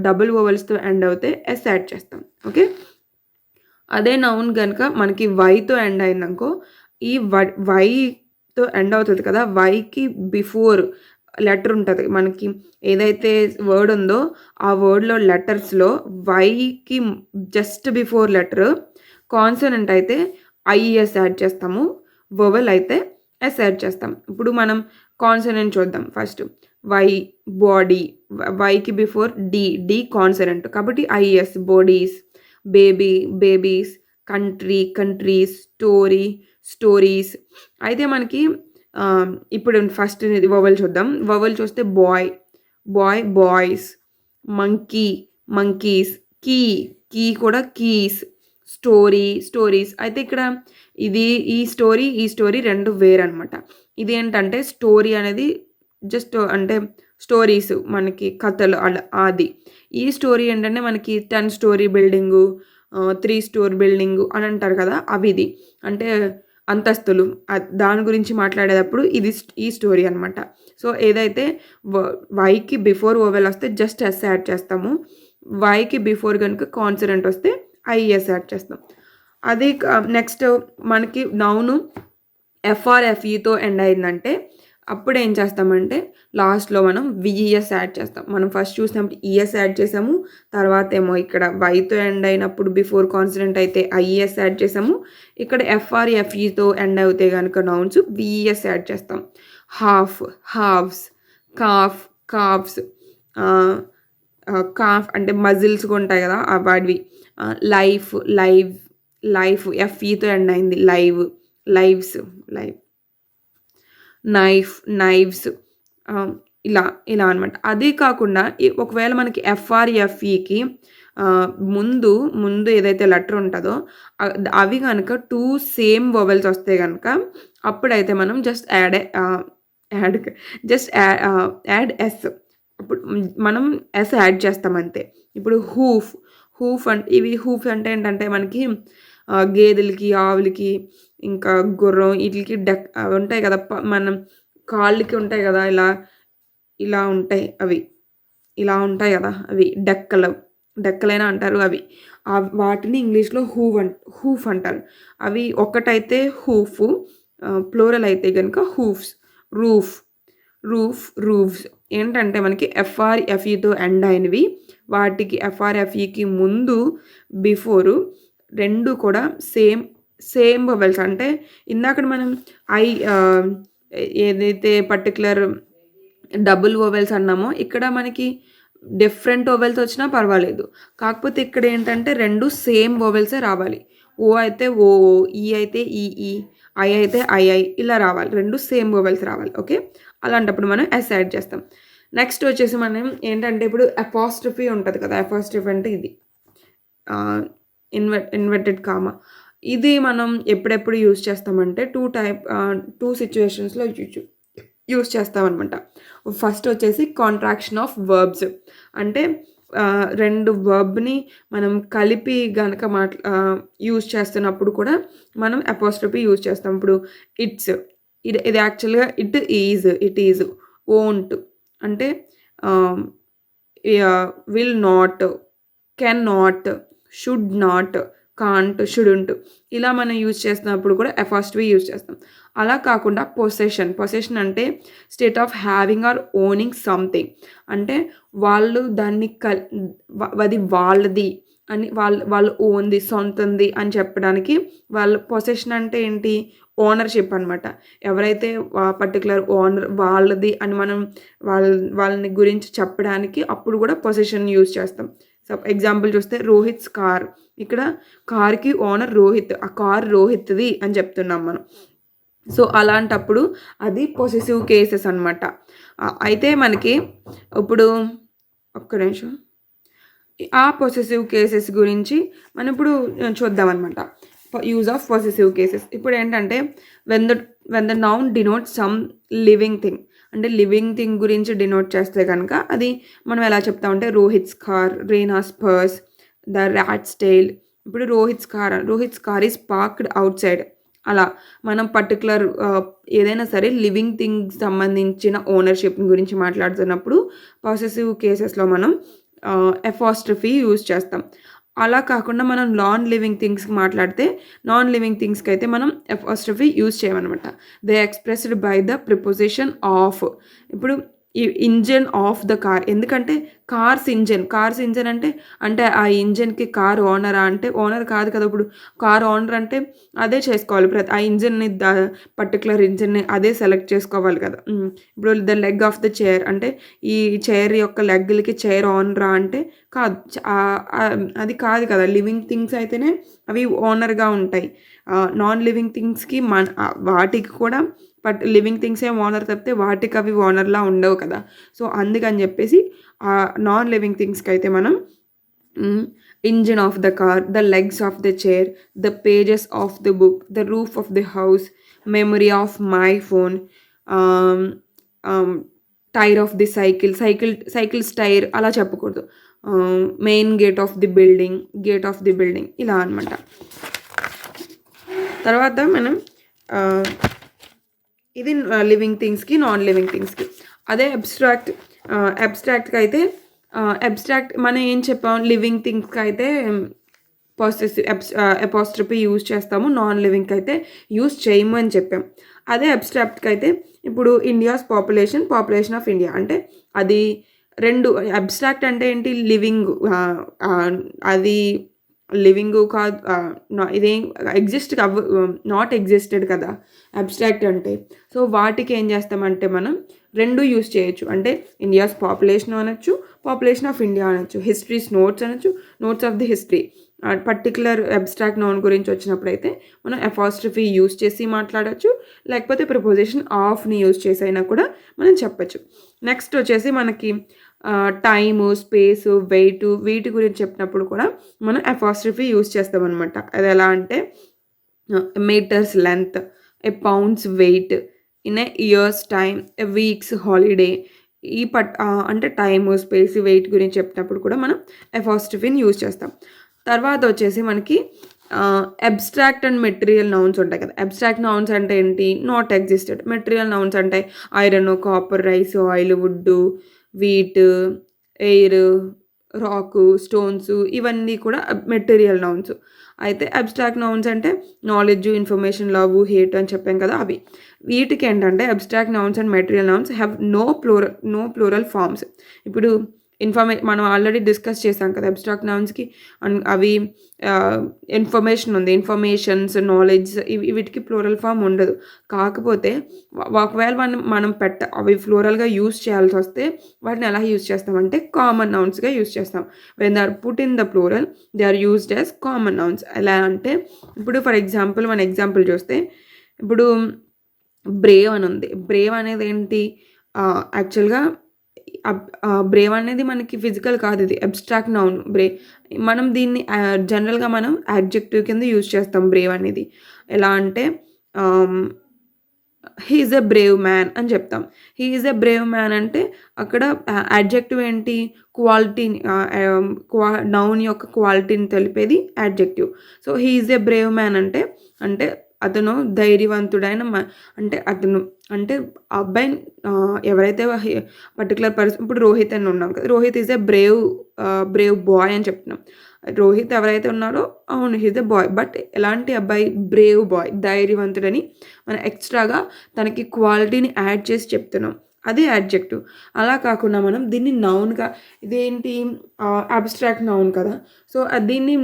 double ఓవెల్స్తో ఎండ్ అవుతే ఎస్ యాడ్ చేస్తాం. ఓకే, అదే నౌన్ కనుక మనకి వైతో ఎండ్ అయిందనుకో, ఈ వైతో ఎండ్ అవుతుంది కదా, వైకి బిఫోర్ లెటర్ ఉంటుంది. మనకి ఏదైతే వర్డ్ ఉందో ఆ వర్డ్లో లెటర్స్లో వైకి జస్ట్ బిఫోర్ లెటర్ కాన్సనెంట్ అయితే ఐఎస్ యాడ్ చేస్తాము, వొవెల్ అయితే ఎస్ యాడ్ చేస్తాం. ఇప్పుడు మనం కాన్సనెంట్ చూద్దాం. ఫస్ట్ వై, బాడీ, వైకి బిఫోర్ డి కాన్సనెంట్ కాబట్టి IS. Bodies, babies, countries, stories. అయితే మనకి ఇప్పుడు ఫస్ట్ వొవెల్ చూద్దాం. వొవెల్ చూస్తే బాయ్స్, మంకీస్, కీ కూడా కీస్, స్టోరీస్. అయితే ఇక్కడ ఈ స్టోరీ రెండు వేరు అనమాట. ఇది ఏంటంటే స్టోరీ అనేది జస్ట్ అంటే స్టోరీస్, మనకి కథలు అది. ఈ స్టోరీ ఏంటంటే మనకి 10 స్టోరీ బిల్డింగు, 3 స్టోరీ బిల్డింగు అని అంటారు కదా, అవి. ఇది అంటే అంతస్తులు, దాని గురించి మాట్లాడేటప్పుడు ఈ స్టోరీ అనమాట. సో ఏదైతే వైకి బిఫోర్ ఓవెల్ వస్తే జస్ట్ ఎస్ యాడ్ చేస్తాము. వైకి బిఫోర్ కనుక కాన్సనెంట్ వస్తే ఐఎస్ యాడ్ చేస్తాం. అది నెక్స్ట్ మనకి నౌను ఎఫ్ఆర్ఎఫ్ఈతో ఎండ్ అయిందంటే అప్పుడు ఏం చేస్తామంటే లాస్ట్‌లో మనం వీఈఎస్ యాడ్ చేస్తాం. మనం ఫస్ట్ చూసినప్పుడు ఈఎస్ యాడ్ చేసాము. తర్వాత ఏమో ఇక్కడ వైతో ఎండ్ అయినప్పుడు బిఫోర్ కాన్సనెంట్ అయితే ఐఈఎస్ యాడ్ చేసాము. ఇక్కడ ఎఫ్ఆర్, ఎఫ్ఈతో ఎండ్ అవుతే గనుక నౌన్స్ వీఈఎస్ యాడ్ చేస్తాం. హాఫ్, హావ్స్, కాఫ్, కాఫ్స్, కాఫ్ అంటే మజిల్స్‌గా ఉంటాయి కదా! వాటివి. లైఫ్, లైవ్, లైఫ్ ఎఫ్ఈతో ఎండ్ అయింది. Live, lives, live. Knife, knives, ఇలా ఇలా అనమాట. అదే కాకుండా ఒకవేళ మనకి ఎఫ్ఆర్, ఎఫ్ఈకి ముందు ముందు ఏదైతే లెటర్ ఉంటదో అవి గనక 2 సేమ్ వొవెల్స్ వస్తే గనక అప్పుడైతే మనం జస్ట్ యాడ్ యాడ్ ఎస్. ఇప్పుడు మనం ఎస్ యాడ్ చేస్తాం అంతే. ఇప్పుడు హూఫ్, హూఫ్ ఇవి హూఫ్ అంటే ఏంటంటే మనకి గేదెలకి, ఆవులకి, ఇంకా గుర్రం ఈటిలకి అవి ఉంటాయి కదా! మనం కాళ్ళకి ఉంటాయి కదా! ఇలా ఇలా ఉంటాయి అవి. ఇలా ఉంటాయి కదా! అవి డెక్కలైనా అంటారు అవి. వాటిని ఇంగ్లీష్‌లో హూఫ్ అంటారు. అవి ఒక్కటైతే హూఫ్, ప్లూరల్ అయితే గనుక హూఫ్స్. రూఫ్, రూఫ్, రూఫ్స్ ఏంటంటే మనకి ఎఫ్ఆర్, ఎఫ్ఈతో ఎండ్ అయినవి. వాటికి ఎఫ్ఆర్, ఎఫ్ఈకి ముందు బిఫోరు 2 కూడా సేమ్ వొవెల్స్. అంటే ఇందాకడ మనం ఏదైతే పర్టిక్యులర్ డబుల్ వొవెల్స్ అన్నామో ఇక్కడ మనకి డిఫరెంట్ వొవెల్స్ వచ్చినా పర్వాలేదు. కాకపోతే ఇక్కడ ఏంటంటే 2 సేమ్ వొవెల్సే రావాలి. ఓ అయితే ఓఓ, ఈ అయితే ఈఈ, ఐ అయితే ఐఐ ఇలా రావాలి. 2 సేమ్ వొవెల్స్ రావాలి. ఓకే. అలాంటప్పుడు మనం ఎస్ యాడ్ చేస్తాం. నెక్స్ట్ వచ్చేసి మనం ఏంటంటే ఇప్పుడు అపాస్ట్రఫీ ఉంటుంది కదా! అపాస్ట్రఫీ అంటే ఇది ఇన్వర్టెడ్ కామా. ఇది మనం ఎప్పుడెప్పుడు యూజ్ చేస్తామంటే 2 సిచ్యువేషన్స్‌లో యూజ్ చేస్తామనమాట. ఫస్ట్ వచ్చేసి కాంట్రాక్షన్ ఆఫ్ వర్బ్స్. అంటే 2 వర్బ్‌ని మనం కలిపి గనక యూజ్ చేస్తున్నప్పుడు కూడా మనం అపాస్ట్రఫీ యూజ్ చేస్తాం. ఇప్పుడు ఇట్స్, ఇది యాక్చువల్‌గా ఇట్ ఈజ్. వోంట్ అంటే will not, can not, should not, can't, shouldn't ఇలా మనం యూజ్ చేస్తున్నప్పుడు కూడా అపాస్ట్రఫీ యూజ్ చేస్తాం. అలా కాకుండా పొసెషన్ అంటే state of having or owning something. అంటే వాళ్ళు దాన్ని అది వాళ్ళది అని వాళ్ళు ఓన్ది, సొంతంది అని చెప్పడానికి వాళ్ళ పొసెషన్ అంటే ఏంటి? ఓనర్‌షిప్ అనమాట. ఎవరైతే పర్టిక్యులర్ ఓనర్ వాళ్ళది అని మనం వాళ్ళని గురించి చెప్పడానికి అప్పుడు కూడా పొసెషన్ యూజ్ చేస్తాం. ఎగ్జాంపుల్ చూస్తే రోహిత్స్ కార్. ఇక్కడ కార్‌కి ఓనర్ రోహిత్. ఆ కార్ రోహిత్‌ది అని చెప్తున్నాం మనం. సో అలాంటప్పుడు అది పొసెసివ్ కేసెస్ అనమాట. అయితే మనకి ఇప్పుడు ఒక్క నిమిషం. ఆ పొసెసివ్ కేసెస్ గురించి మనం ఇప్పుడు చూద్దామనమాట. Use of possessive cases. ఇప్పుడు ఏంటంటే when the noun denotes some living thing. అంటే లివింగ్ థింగ్ గురించి డినోట్ చేస్తే కనుక అది మనం ఎలా చెప్తామంటే Rohit's car, Reena's purse, the rat's tail. ఇప్పుడు Rohit's car is parked outside. అలా మనం పర్టిక్యులర్ ఏదైనా సరే లివింగ్ థింగ్స్ సంబంధించిన ఓనర్షిప్ గురించి మాట్లాడుతున్నప్పుడు పొసెసివ్ కేసెస్లో మనం అపాస్ట్రఫీ యూజ్ చేస్తాం. అలా కాకుండా మనం నాన్ లివింగ్ థింగ్స్కి మాట్లాడితే నాన్ లివింగ్ థింగ్స్కి అయితే మనం అపాస్ట్రఫీ యూజ్ చేయమన్నమాట. They expressed by the preposition of. ఇప్పుడు ఈ ఇంజన్ ఆఫ్ ద కార్. ఎందుకంటే కార్స్ ఇంజన్ అంటే ఆ ఇంజన్కి కార్ ఓనరా అంటే ఓనర్ కాదు కదా! ఇప్పుడు కార్ ఓనర్ అంటే అదే చేసుకోవాలి. ఆ ఇంజన్ని పర్టిక్యులర్ ఇంజన్ని అదే సెలెక్ట్ చేసుకోవాలి కదా! ఇప్పుడు the leg of the chair అంటే ఈ చైర్ యొక్క లెగ్లకి చైర్ ఓనరా అంటే కాదు. అది కాదు కదా! లివింగ్ థింగ్స్ అయితేనే అవి ఓనర్‌గా ఉంటాయి. నాన్ లివింగ్ థింగ్స్‌కి వాటికి కూడా లివింగ్ థింగ్సే ఓనర్ తప్పితే వాటికి అవి ఓనర్‌లా ఉండవు కదా! సో అందుకని చెప్పేసి నాన్ లివింగ్ థింగ్స్‌కి అయితే మనం engine of the car, the legs of the chair, the pages of the book, the roof of the house, memory of my phone, tyre of the cycles tyre అలా చెప్పకూడదు. Main gate of the building ఇలా అనమాట. తర్వాత మనం ఇది living థింగ్స్కి, non living థింగ్స్కి. అదే అబ్స్ట్రాక్ట్కి అయితే అబ్స్ట్రాక్ట్ మనం ఏం చెప్పాం? లివింగ్ థింగ్స్కి అయితే పొసెసివ్ అపాస్ట్రఫీ యూజ్ చేస్తాము, నాన్ లివింగ్కి అయితే యూజ్ చేయము అని చెప్పాం. అదే అబ్స్ట్రాక్ట్కి అయితే ఇప్పుడు ఇండియాస్ పాపులేషన్ ఆఫ్ ఇండియా అంటే అది రెండు. అబ్స్ట్రాక్ట్ అంటే ఏంటి, లివింగ్, అది లివింగ్ కాదు, ఇదేం ఎగ్జిస్ట్ నాట్ ఎగ్జిస్టెడ్ కదా అబ్స్ట్రాక్ట్ అంటే. సో వాటికి ఏం చేస్తామంటే మనం రెండు యూస్ చేయొచ్చు. అంటే ఇండియాస్ పాపులేషన్ అనొచ్చు, పాపులేషన్ ఆఫ్ ఇండియా అనొచ్చు, హిస్టరీస్ నోట్స్ అనొచ్చు, notes of the history. Particular abstract noun గురించి వచ్చినప్పుడు అయితే మనం అపాస్ట్రఫీ యూస్ చేసి మాట్లాడచ్చు, లేకపోతే ప్రిపోజిషన్ ఆఫ్ని యూస్ చేసి అయినా కూడా మనం చెప్పచ్చు. నెక్స్ట్ వచ్చేసి మనకి టైము, స్పేసు, వెయిట్, వీటి గురించి చెప్పినప్పుడు కూడా మనం అపాస్ట్రఫీ యూస్ చేస్తామన్నమాట. అది ఎలా అంటే metre's length, a pound's weight, in a year's time, a week's holiday. ఈ అంటే టైము, స్పేస్, వెయిట్ గురించి చెప్పినప్పుడు కూడా మనం అపాస్ట్రఫీని యూజ్ చేస్తాం. తర్వాత వచ్చేసి మనకి అబ్స్ట్రాక్ట్ అండ్ మెటీరియల్ నౌన్స్ ఉంటాయి కదా. అబ్స్ట్రాక్ట్ నౌన్స్ అంటే ఏంటి, నాట్ ఎగ్జిస్టెడ్. మెటీరియల్ నౌన్స్ అంటే iron, copper, rice, oil, wood, wheat, air, rock, stones, ఇవన్నీ కూడా మెటీరియల్ నౌన్స్. అయితే అబ్స్ట్రాక్ట్ నౌన్స్ అంటే నాలెడ్జ్, ఇన్ఫర్మేషన్, లవ్, హేట్ అని చెప్పాం కదా అవి. వీటికి ఏంటంటే abstract nouns and material nouns have no plural forms. ఇప్పుడు మనం ఆల్రెడీ డిస్కస్ చేసాం కదా అబ్స్ట్రాక్ట్ నౌన్స్కి. అవి ఇన్ఫర్మేషన్ ఉంది, ఇన్ఫర్మేషన్స్, నాలెడ్జ్, వీటికి ప్లూరల్ ఫామ్ ఉండదు. కాకపోతే ఒకవేళ మనం అవి ప్లూరల్గా యూజ్ చేయాల్సి వస్తే వాటిని ఎలా యూజ్ చేస్తామంటే కామన్ నౌన్స్గా యూజ్ చేస్తాం. When they are put in the plural they are used as common nouns. ఎలా అంటే ఇప్పుడు ఫర్ ఎగ్జాంపుల్ మన ఎగ్జాంపుల్ చూస్తే ఇప్పుడు బ్రేవ్ అని ఉంది. బ్రేవ్ అనేది ఏంటి, యాక్చువల్గా బ్రేవ్ అనేది మనకి ఫిజికల్ కాదు, ఇది అబ్స్ట్రాక్ట్ నౌన్. మనం దీన్ని జనరల్గా మనం యాడ్జెక్టివ్ కింద యూజ్ చేస్తాం బ్రేవ్ అనేది. ఎలా అంటే he is a brave man అని చెప్తాం. He is a brave man అంటే అక్కడ యాడ్జెక్టివ్ ఏంటి, క్వాలిటీని, నౌన్ యొక్క క్వాలిటీని తెలిపేది adjective. So he is a brave man అంటే అంటే అతను ధైర్యవంతుడైన అంటే అతను అంటే అబ్బాయి ఎవరైతే పర్టికులర్ పర్సన్, ఇప్పుడు రోహిత్ అని ఉన్నాం కదా, Rohit is a brave boy అని చెప్తున్నాం. రోహిత్ ఎవరైతే ఉన్నారో అవును హీజ్ ఎ బాయ్, బట్ ఎలాంటి అబ్బాయి, బ్రేవ్ బాయ్, ధైర్యవంతుడని మనం ఎక్స్ట్రాగా తనకి క్వాలిటీని యాడ్ చేసి చెప్తున్నాం, అదే యాడ్జెక్టివ్. అలా కాకుండా మనం దీన్ని నౌన్గా, ఇదేంటి అబ్స్ట్రాక్ట్ నౌన్ కదా, సో దీన్ని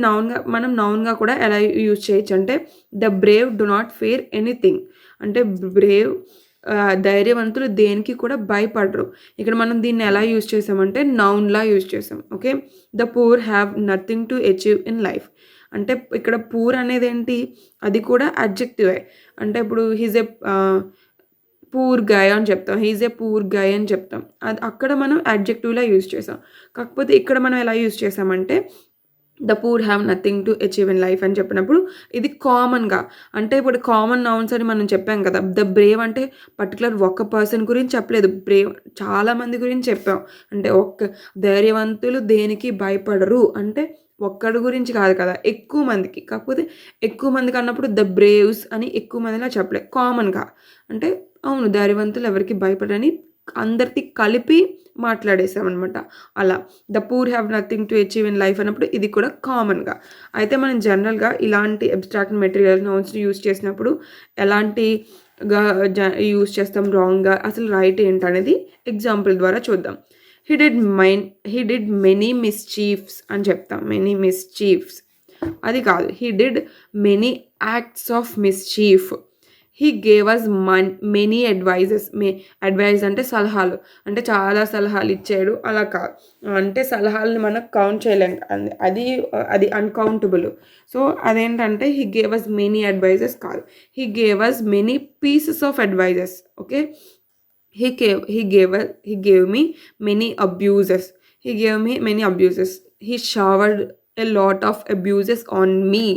మనం నౌన్గా కూడా ఎలా యూజ్ చేయొచ్చు అంటే the Brave do not fear anything. అంటే బ్రేవ్, ధైర్యవంతులు దేనికి కూడా భయపడరు. ఇక్కడ మనం దీన్ని ఎలా యూజ్ చేసామంటే నౌన్లా యూజ్ చేసాం. Okay, the poor have nothing to achieve in life. అంటే ఇక్కడ పూర్ అనేది ఏంటి, అది కూడా అడ్జెక్టివే. అంటే ఇప్పుడు హీజ్ ఎ పూర్ గాయ్ అని చెప్తాం, హీజ్ ఏ పూర్ గాయ్ అని చెప్తాం. అది అక్కడ మనం అడ్జెక్టివ్లా యూజ్ చేసాం. కాకపోతే ఇక్కడ మనం ఎలా యూజ్ చేసామంటే the poor have nothing to achieve in life అని చెప్పినప్పుడు ఇది కామన్గా, అంటే ఇప్పుడు కామన్ నౌన్స్ అని మనం చెప్పాం కదా. ద బ్రేవ్ అంటే పర్టికులర్ ఒక్క పర్సన్ గురించి చెప్పలేదు, బ్రేవ్ చాలామంది గురించి చెప్పాం. అంటే ధైర్యవంతులు దేనికి భయపడరు అంటే ఒక్కడి గురించి కాదు కదా, ఎక్కువ మందికి. కాకపోతే ఎక్కువ మందికి అన్నప్పుడు ద బ్రేవ్స్ అని ఎక్కువ మందిలా చెప్పలేదు, కామన్గా. అంటే అవును ధైర్యవంతులు ఎవరికి భయపడని అందరికీ కలిపి మాట్లాడేసామన్నమాట. అలా the poor have nothing to achieve in life అన్నప్పుడు ఇది కూడా కామన్గా. అయితే మనం జనరల్గా ఇలాంటి అబ్స్ట్రాక్ట్ మెటీరియల్ నౌన్స్ యూజ్ చేసినప్పుడు ఎలాంటిగా యూజ్ చేస్తాం, రాంగ్గా, అసలు రైట్ ఏంటనేది ఎగ్జాంపుల్ ద్వారా చూద్దాం. హీ డిడ్ మెనీ మిస్చీఫ్స్ అని చెప్తాం, మెనీ మిస్చీఫ్స్ అది కాదు. He did many acts of mischief. He gave us many advices. Advice అంటే సలహాలు, అంటే చాలా సలహాలు ఇచ్చాడు అలా కాదు. అంటే సలహాలని మనం కౌంట్ చేయలేం, అది అన్కౌంటబుల్. సో అదేంటంటే he gave us many advices కాదు, he gave us many pieces of advices. Okay, he gave me many abuses. He showered a lot of abuses on me.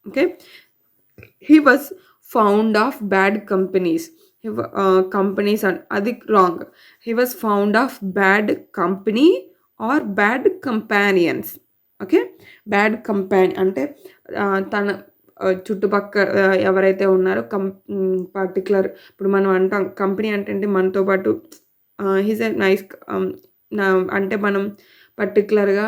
Okay, he was fond of bad companies. Companies and adi wrong. He was fond of bad company or bad companions. Okay, bad company అంటే తన చుట్టుపక్కల ఎవరైతే ఉన్నారో particular, ఇప్పుడు మనం అంటాం company అంటే మనతో పాటు హీజ్ ఎ నైస్, అంటే మనం పర్టికులర్గా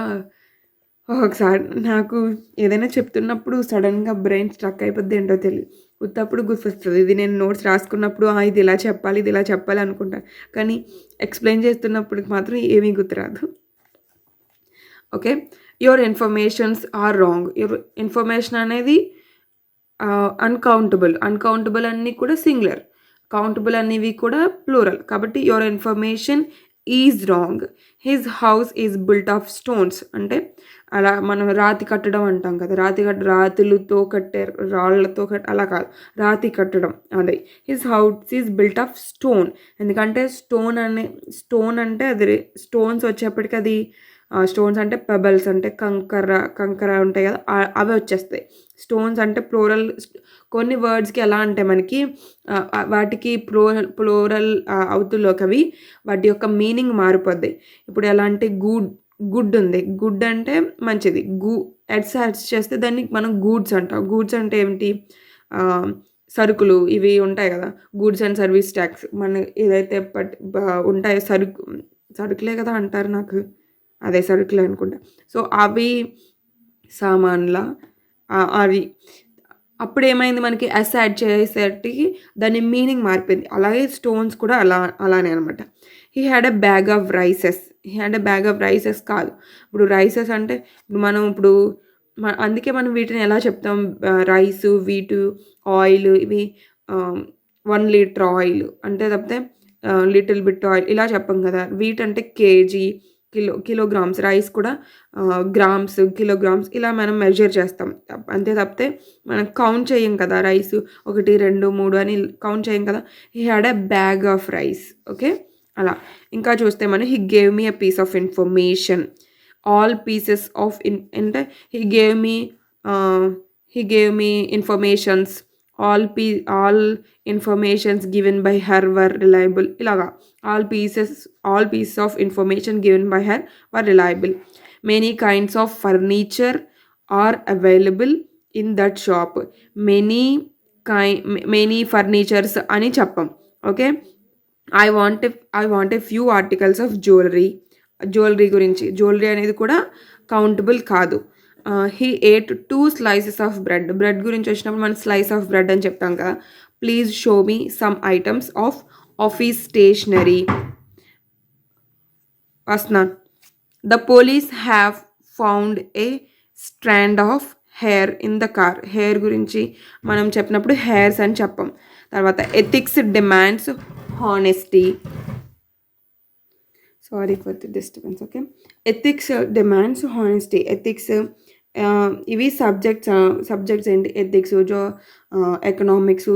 ఒక్కొక్కసారి నాకు ఏదైనా చెప్తున్నప్పుడు సడన్‌గా బ్రెయిన్ స్ట్రక్ అయిపోద్ది ఏంటో తెలీదు. ఉత్తప్పుడు గుర్తొస్తది. ఇది నేను నోట్స్ రాసుకున్నప్పుడు ఇది ఇలా చెప్పాలి, ఇది ఇలా చెప్పాలి అనుకుంటా. కానీ ఎక్స్‌ప్లెయిన్ చేస్తున్నప్పటికి మాత్రం ఏమీ గుర్తురాదు. Okay. Your informations are wrong. Your information అనేది అన్‌కౌంటబుల్. అన్‌కౌంటబుల్ అన్నీ కూడా సింగులర్. కౌంటబుల్ అనేవి కూడా ప్లూరల్. కాబట్టి your information is wrong. His house is built of stones. అంటే అలా మనం రాతి కట్టడం అంటాం కదా! రాతులతో కట్టే రాళ్ళతో అలా కాదు. రాతి కట్టడం అదే. His house is built of stone. ఎందుకంటే స్టోన్ అంటే అది స్టోన్స్ వచ్చేప్పటికి అది స్టోన్స్ అంటే పెబల్స్ అంటే కంకర ఉంటాయి కదా! అవి వచ్చేస్తాయి. స్టోన్స్ అంటే ప్లూరల్. కొన్ని వర్డ్స్‌కి ఎలా అంటే మనకి వాటికి ప్లూరల్ అవుతుల్లోకి అవి వాటి యొక్క మీనింగ్ మారిపోద్ది. ఇప్పుడు ఎలా అంటే గుడ్ ఉంది. గుడ్ అంటే మంచిది. ఎడ్స్ చేస్తే దాన్ని మనం గూడ్స్ అంటాం. గూడ్స్ అంటే ఏమిటి? సరుకులు ఇవి ఉంటాయి కదా! Goods and service tax. మన ఏదైతే ఉంటాయో సరుకులే కదా అంటారు నాకు. అదే సరుకులే అనుకుంటా. సో, అవి సామాన్ల అవి. అప్పుడేమైంది మనకి ఎస్ యాడ్ చేసేసరికి దాని మీనింగ్ మారిపోయింది. అలాగే స్టోన్స్ కూడా అలానే అనమాట. He had a bag of rices. He had a bag of rices కాదు. ఇప్పుడు రైసెస్ అంటే అందుకే మనం వీటిని ఎలా చెప్తాం? రైసు, వీటు, ఆయిల్ ఇవి 1 లీటర్ ఆయిల్ అంటే తప్పితే లిటిల్ బిట్ ఆయిల్ ఇలా చెప్పం కదా! వీట్ అంటే కేజీ, కిలోగ్రామ్స్. రైస్ కూడా గ్రామ్స్, కిలోగ్రామ్స్ ఇలా మనం మెజర్ చేస్తాం. అంతే తప్పితే మనం కౌంట్ చేయం కదా! రైసు 1, 2, 3 అని కౌంట్ చేయం కదా! He had a bag of rice. Okay. అలా. ఇంకా చూస్తే మనం he gave me a piece of information. All pieces of అంటే he gave me informations. All informations given by her were reliable. ఇలాగా all pieces of information given by her were reliable. Many kinds of furniture are available in that shop. Many furnitures అని చెప్పం. Okay. I want a few articles of jewelry. గురించి. Jewellery అనేది కూడా countable కాదు. He ate 2 slices of bread. Bread గురించి వచ్చినప్పుడు మనం slice of bread అని చెప్తాం కదా! Please show me some items of office stationery. వస్తున్నాను. The police have found a strand of hair in the car. Hair గురించి మనం చెప్పినప్పుడు హెయిర్స్ అని చెప్పం. తర్వాత ethics demands honesty. Sorry for the disturbance. Okay. Ethics demands honesty. Ethics ఇవి subjects ఏంటి? Ethics, economics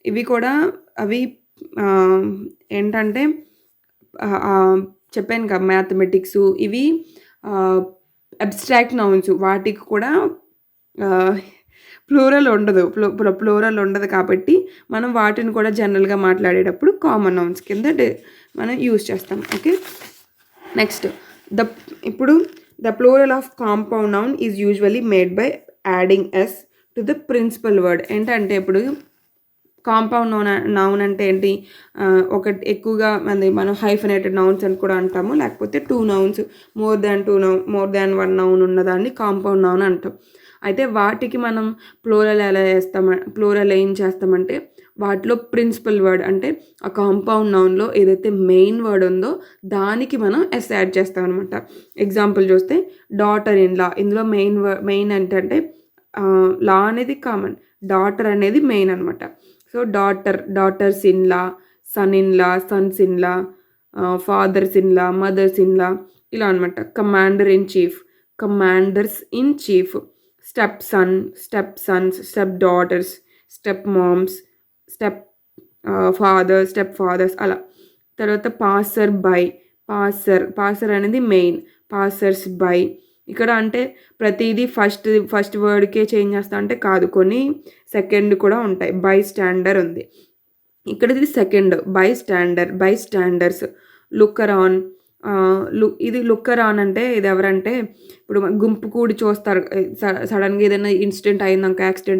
ఇవి కూడా అవి ఏంటంటే చెప్పాను కదా మ్యాథమెటిక్స్ ఇవి అబ్స్ట్రాక్ట్ నౌన్స్. వాటికి కూడా ప్లూరల్ ఉండదు కాబట్టి మనం వాటిని కూడా జనరల్గా మాట్లాడేటప్పుడు కామన్ నౌన్స్ కింద మనం యూజ్ చేస్తాం. ఓకే. నెక్స్ట్ ఇప్పుడు the plural of compound noun is usually made by adding s to the principal word. ఏంటంటే ఇప్పుడు కాంపౌండ్ నౌన్ అంటే ఏంటి? ఒకటి ఎక్కువగా మనం హైఫనేటెడ్ నౌన్స్ అని కూడా అంటాము. లేకపోతే 2 నౌన్స్ మోర్ దాన్ 1 నౌన్ ఉన్నదాన్ని కాంపౌండ్ నౌన్ అంటాం. అయితే వాటికి మనం ప్లూరల్ ఏం చేస్తామంటే వాటిలో ప్రిన్సిపల్ వర్డ్ అంటే ఆ కాంపౌండ్ నౌన్లో ఏదైతే మెయిన్ వర్డ్ ఉందో దానికి మనం ఎస్ యాడ్ చేస్తాం అనమాట. ఎగ్జాంపుల్ చూస్తే డాటర్ ఇన్ లా. ఇందులో మెయిన్ ఏంటంటే లా అనేది కామన్, డాటర్ అనేది మెయిన్ అనమాట. So daughters in law, sons in law, fathers in law, mothers in law ఇలా అనమాట. Commanders in chief, step sons, step daughters, step moms, step fathers అలా. తర్వాత passer అనేది మెయిన్, పాసర్స్ బై. ఇక్కడ అంటే ప్రతిదీ ఫస్ట్ వర్డ్కే చేంజ్ చేస్తా అంటే కాదు, కొన్ని సెకండ్ కూడా ఉంటాయి. బై స్టాండర్ ఉంది ఇక్కడ, ఇది second. Bystanders. Looker on. ఇది లుక్కర్ ఆన్ అంటే ఇది ఎవరంటే ఇప్పుడు గుంపు కూడి చూస్తారు. సడన్గా ఏదైనా యాక్సిడెంట్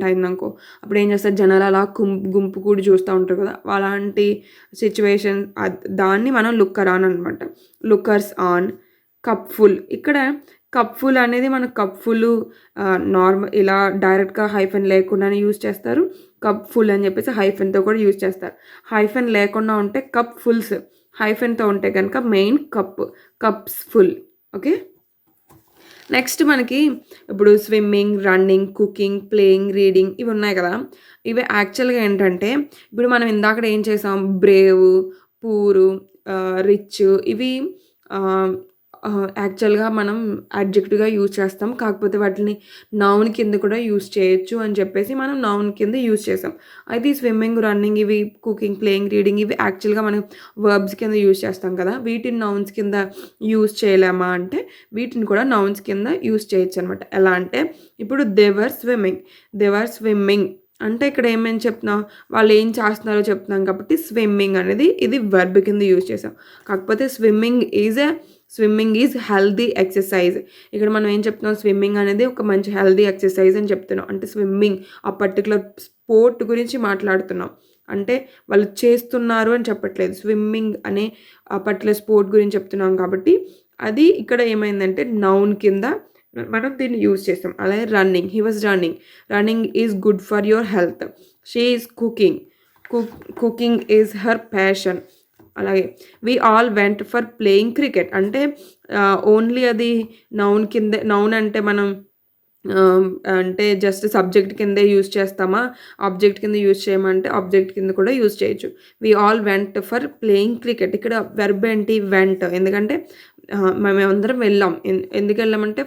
అయిందనుకో అప్పుడు ఏం చేస్తారు జనాలు అలా గుంపు కూడి చూస్తూ ఉంటారు కదా, అలాంటి సిచ్యువేషన్ దాన్ని మనం లుక్కర్ ఆన్ అనమాట. Lookers on. Cup full. ఇక్కడ కప్ఫుల్ అనేది మనకు కప్ఫుల్ నార్మల్ ఇలా డైరెక్ట్గా హైఫెన్ లేకుండానే యూజ్ చేస్తారు. కప్ ఫుల్ అని చెప్పేసి హైఫెన్తో కూడా యూజ్ చేస్తారు. హైఫెన్ లేకుండా ఉంటే కప్ ఫుల్స్, హైఫెన్తో ఉంటే కనుక main cups full. Okay, next మనకి ఇప్పుడు swimming, running, cooking, playing, reading ఇవి ఉన్నాయి కదా. ఇవి యాక్చువల్గా ఏంటంటే ఇప్పుడు మనం ఇందాక ఏం చేసాం, బ్రేవ్, పూరు, రిచ్ ఇవి యాక్చువల్గా మనం అడ్జెక్టివ్గా యూజ్ చేస్తాం. కాకపోతే వాటిని నౌన్ కింద కూడా యూజ్ చేయొచ్చు అని చెప్పేసి మనం నౌన్ కింద యూజ్ చేసాం. అయితే ఈ స్విమ్మింగ్, రన్నింగ్, ఇవి కుకింగ్, ప్లేయింగ్, రీడింగ్ ఇవి యాక్చువల్గా మనం వర్బ్స్ కింద యూజ్ చేస్తాం కదా. వీటిని నౌన్స్ కింద యూజ్ చేయలేమా అంటే వీటిని కూడా నౌన్స్ కింద యూజ్ చేయొచ్చు అనమాట. ఎలా అంటే ఇప్పుడు దే వర్ స్విమ్మింగ్ అంటే ఇక్కడ ఏమేమి చెప్తున్నాం, వాళ్ళు ఏం చేస్తున్నారో చెప్తున్నాం కాబట్టి స్విమ్మింగ్ అనేది ఇది వర్బ్ కింద యూజ్ చేసాం. కాకపోతే స్విమ్మింగ్ ఈజ్ హెల్దీ ఎక్సర్సైజ్. ఇక్కడ మనం ఏం చెప్తున్నాం, స్విమ్మింగ్ అనేది ఒక మంచి హెల్దీ ఎక్సర్సైజ్ అని చెప్తున్నాం. అంటే స్విమ్మింగ్ ఆ పర్టికులర్ స్పోర్ట్ గురించి మాట్లాడుతున్నాం. అంటే వాళ్ళు చేస్తున్నారు అని చెప్పట్లేదు, స్విమ్మింగ్ అనే ఆ పర్టికులర్ స్పోర్ట్ గురించి చెప్తున్నాం. కాబట్టి అది ఇక్కడ ఏమైందంటే నౌన్ కింద మనం దీన్ని యూజ్ చేస్తాం. అలాగే running, he was running is good for your health. She is cooking is her passion. అలాగే we all went for playing cricket అంటే ఓన్లీ అది నౌన్ అంటే మనం అంటే జస్ట్ సబ్జెక్ట్ కిందే యూజ్ చేస్తామా, ఆబ్జెక్ట్ కింద యూజ్ చేయమంటే ఆబ్జెక్ట్ కింద కూడా యూజ్ చేయొచ్చు. We all went for playing cricket. ఇక్కడ వెర్బ్ ఏంటి, వెంట్. ఎందుకంటే మేమందరం వెళ్ళాం. ఎందుకు వెళ్ళామంటే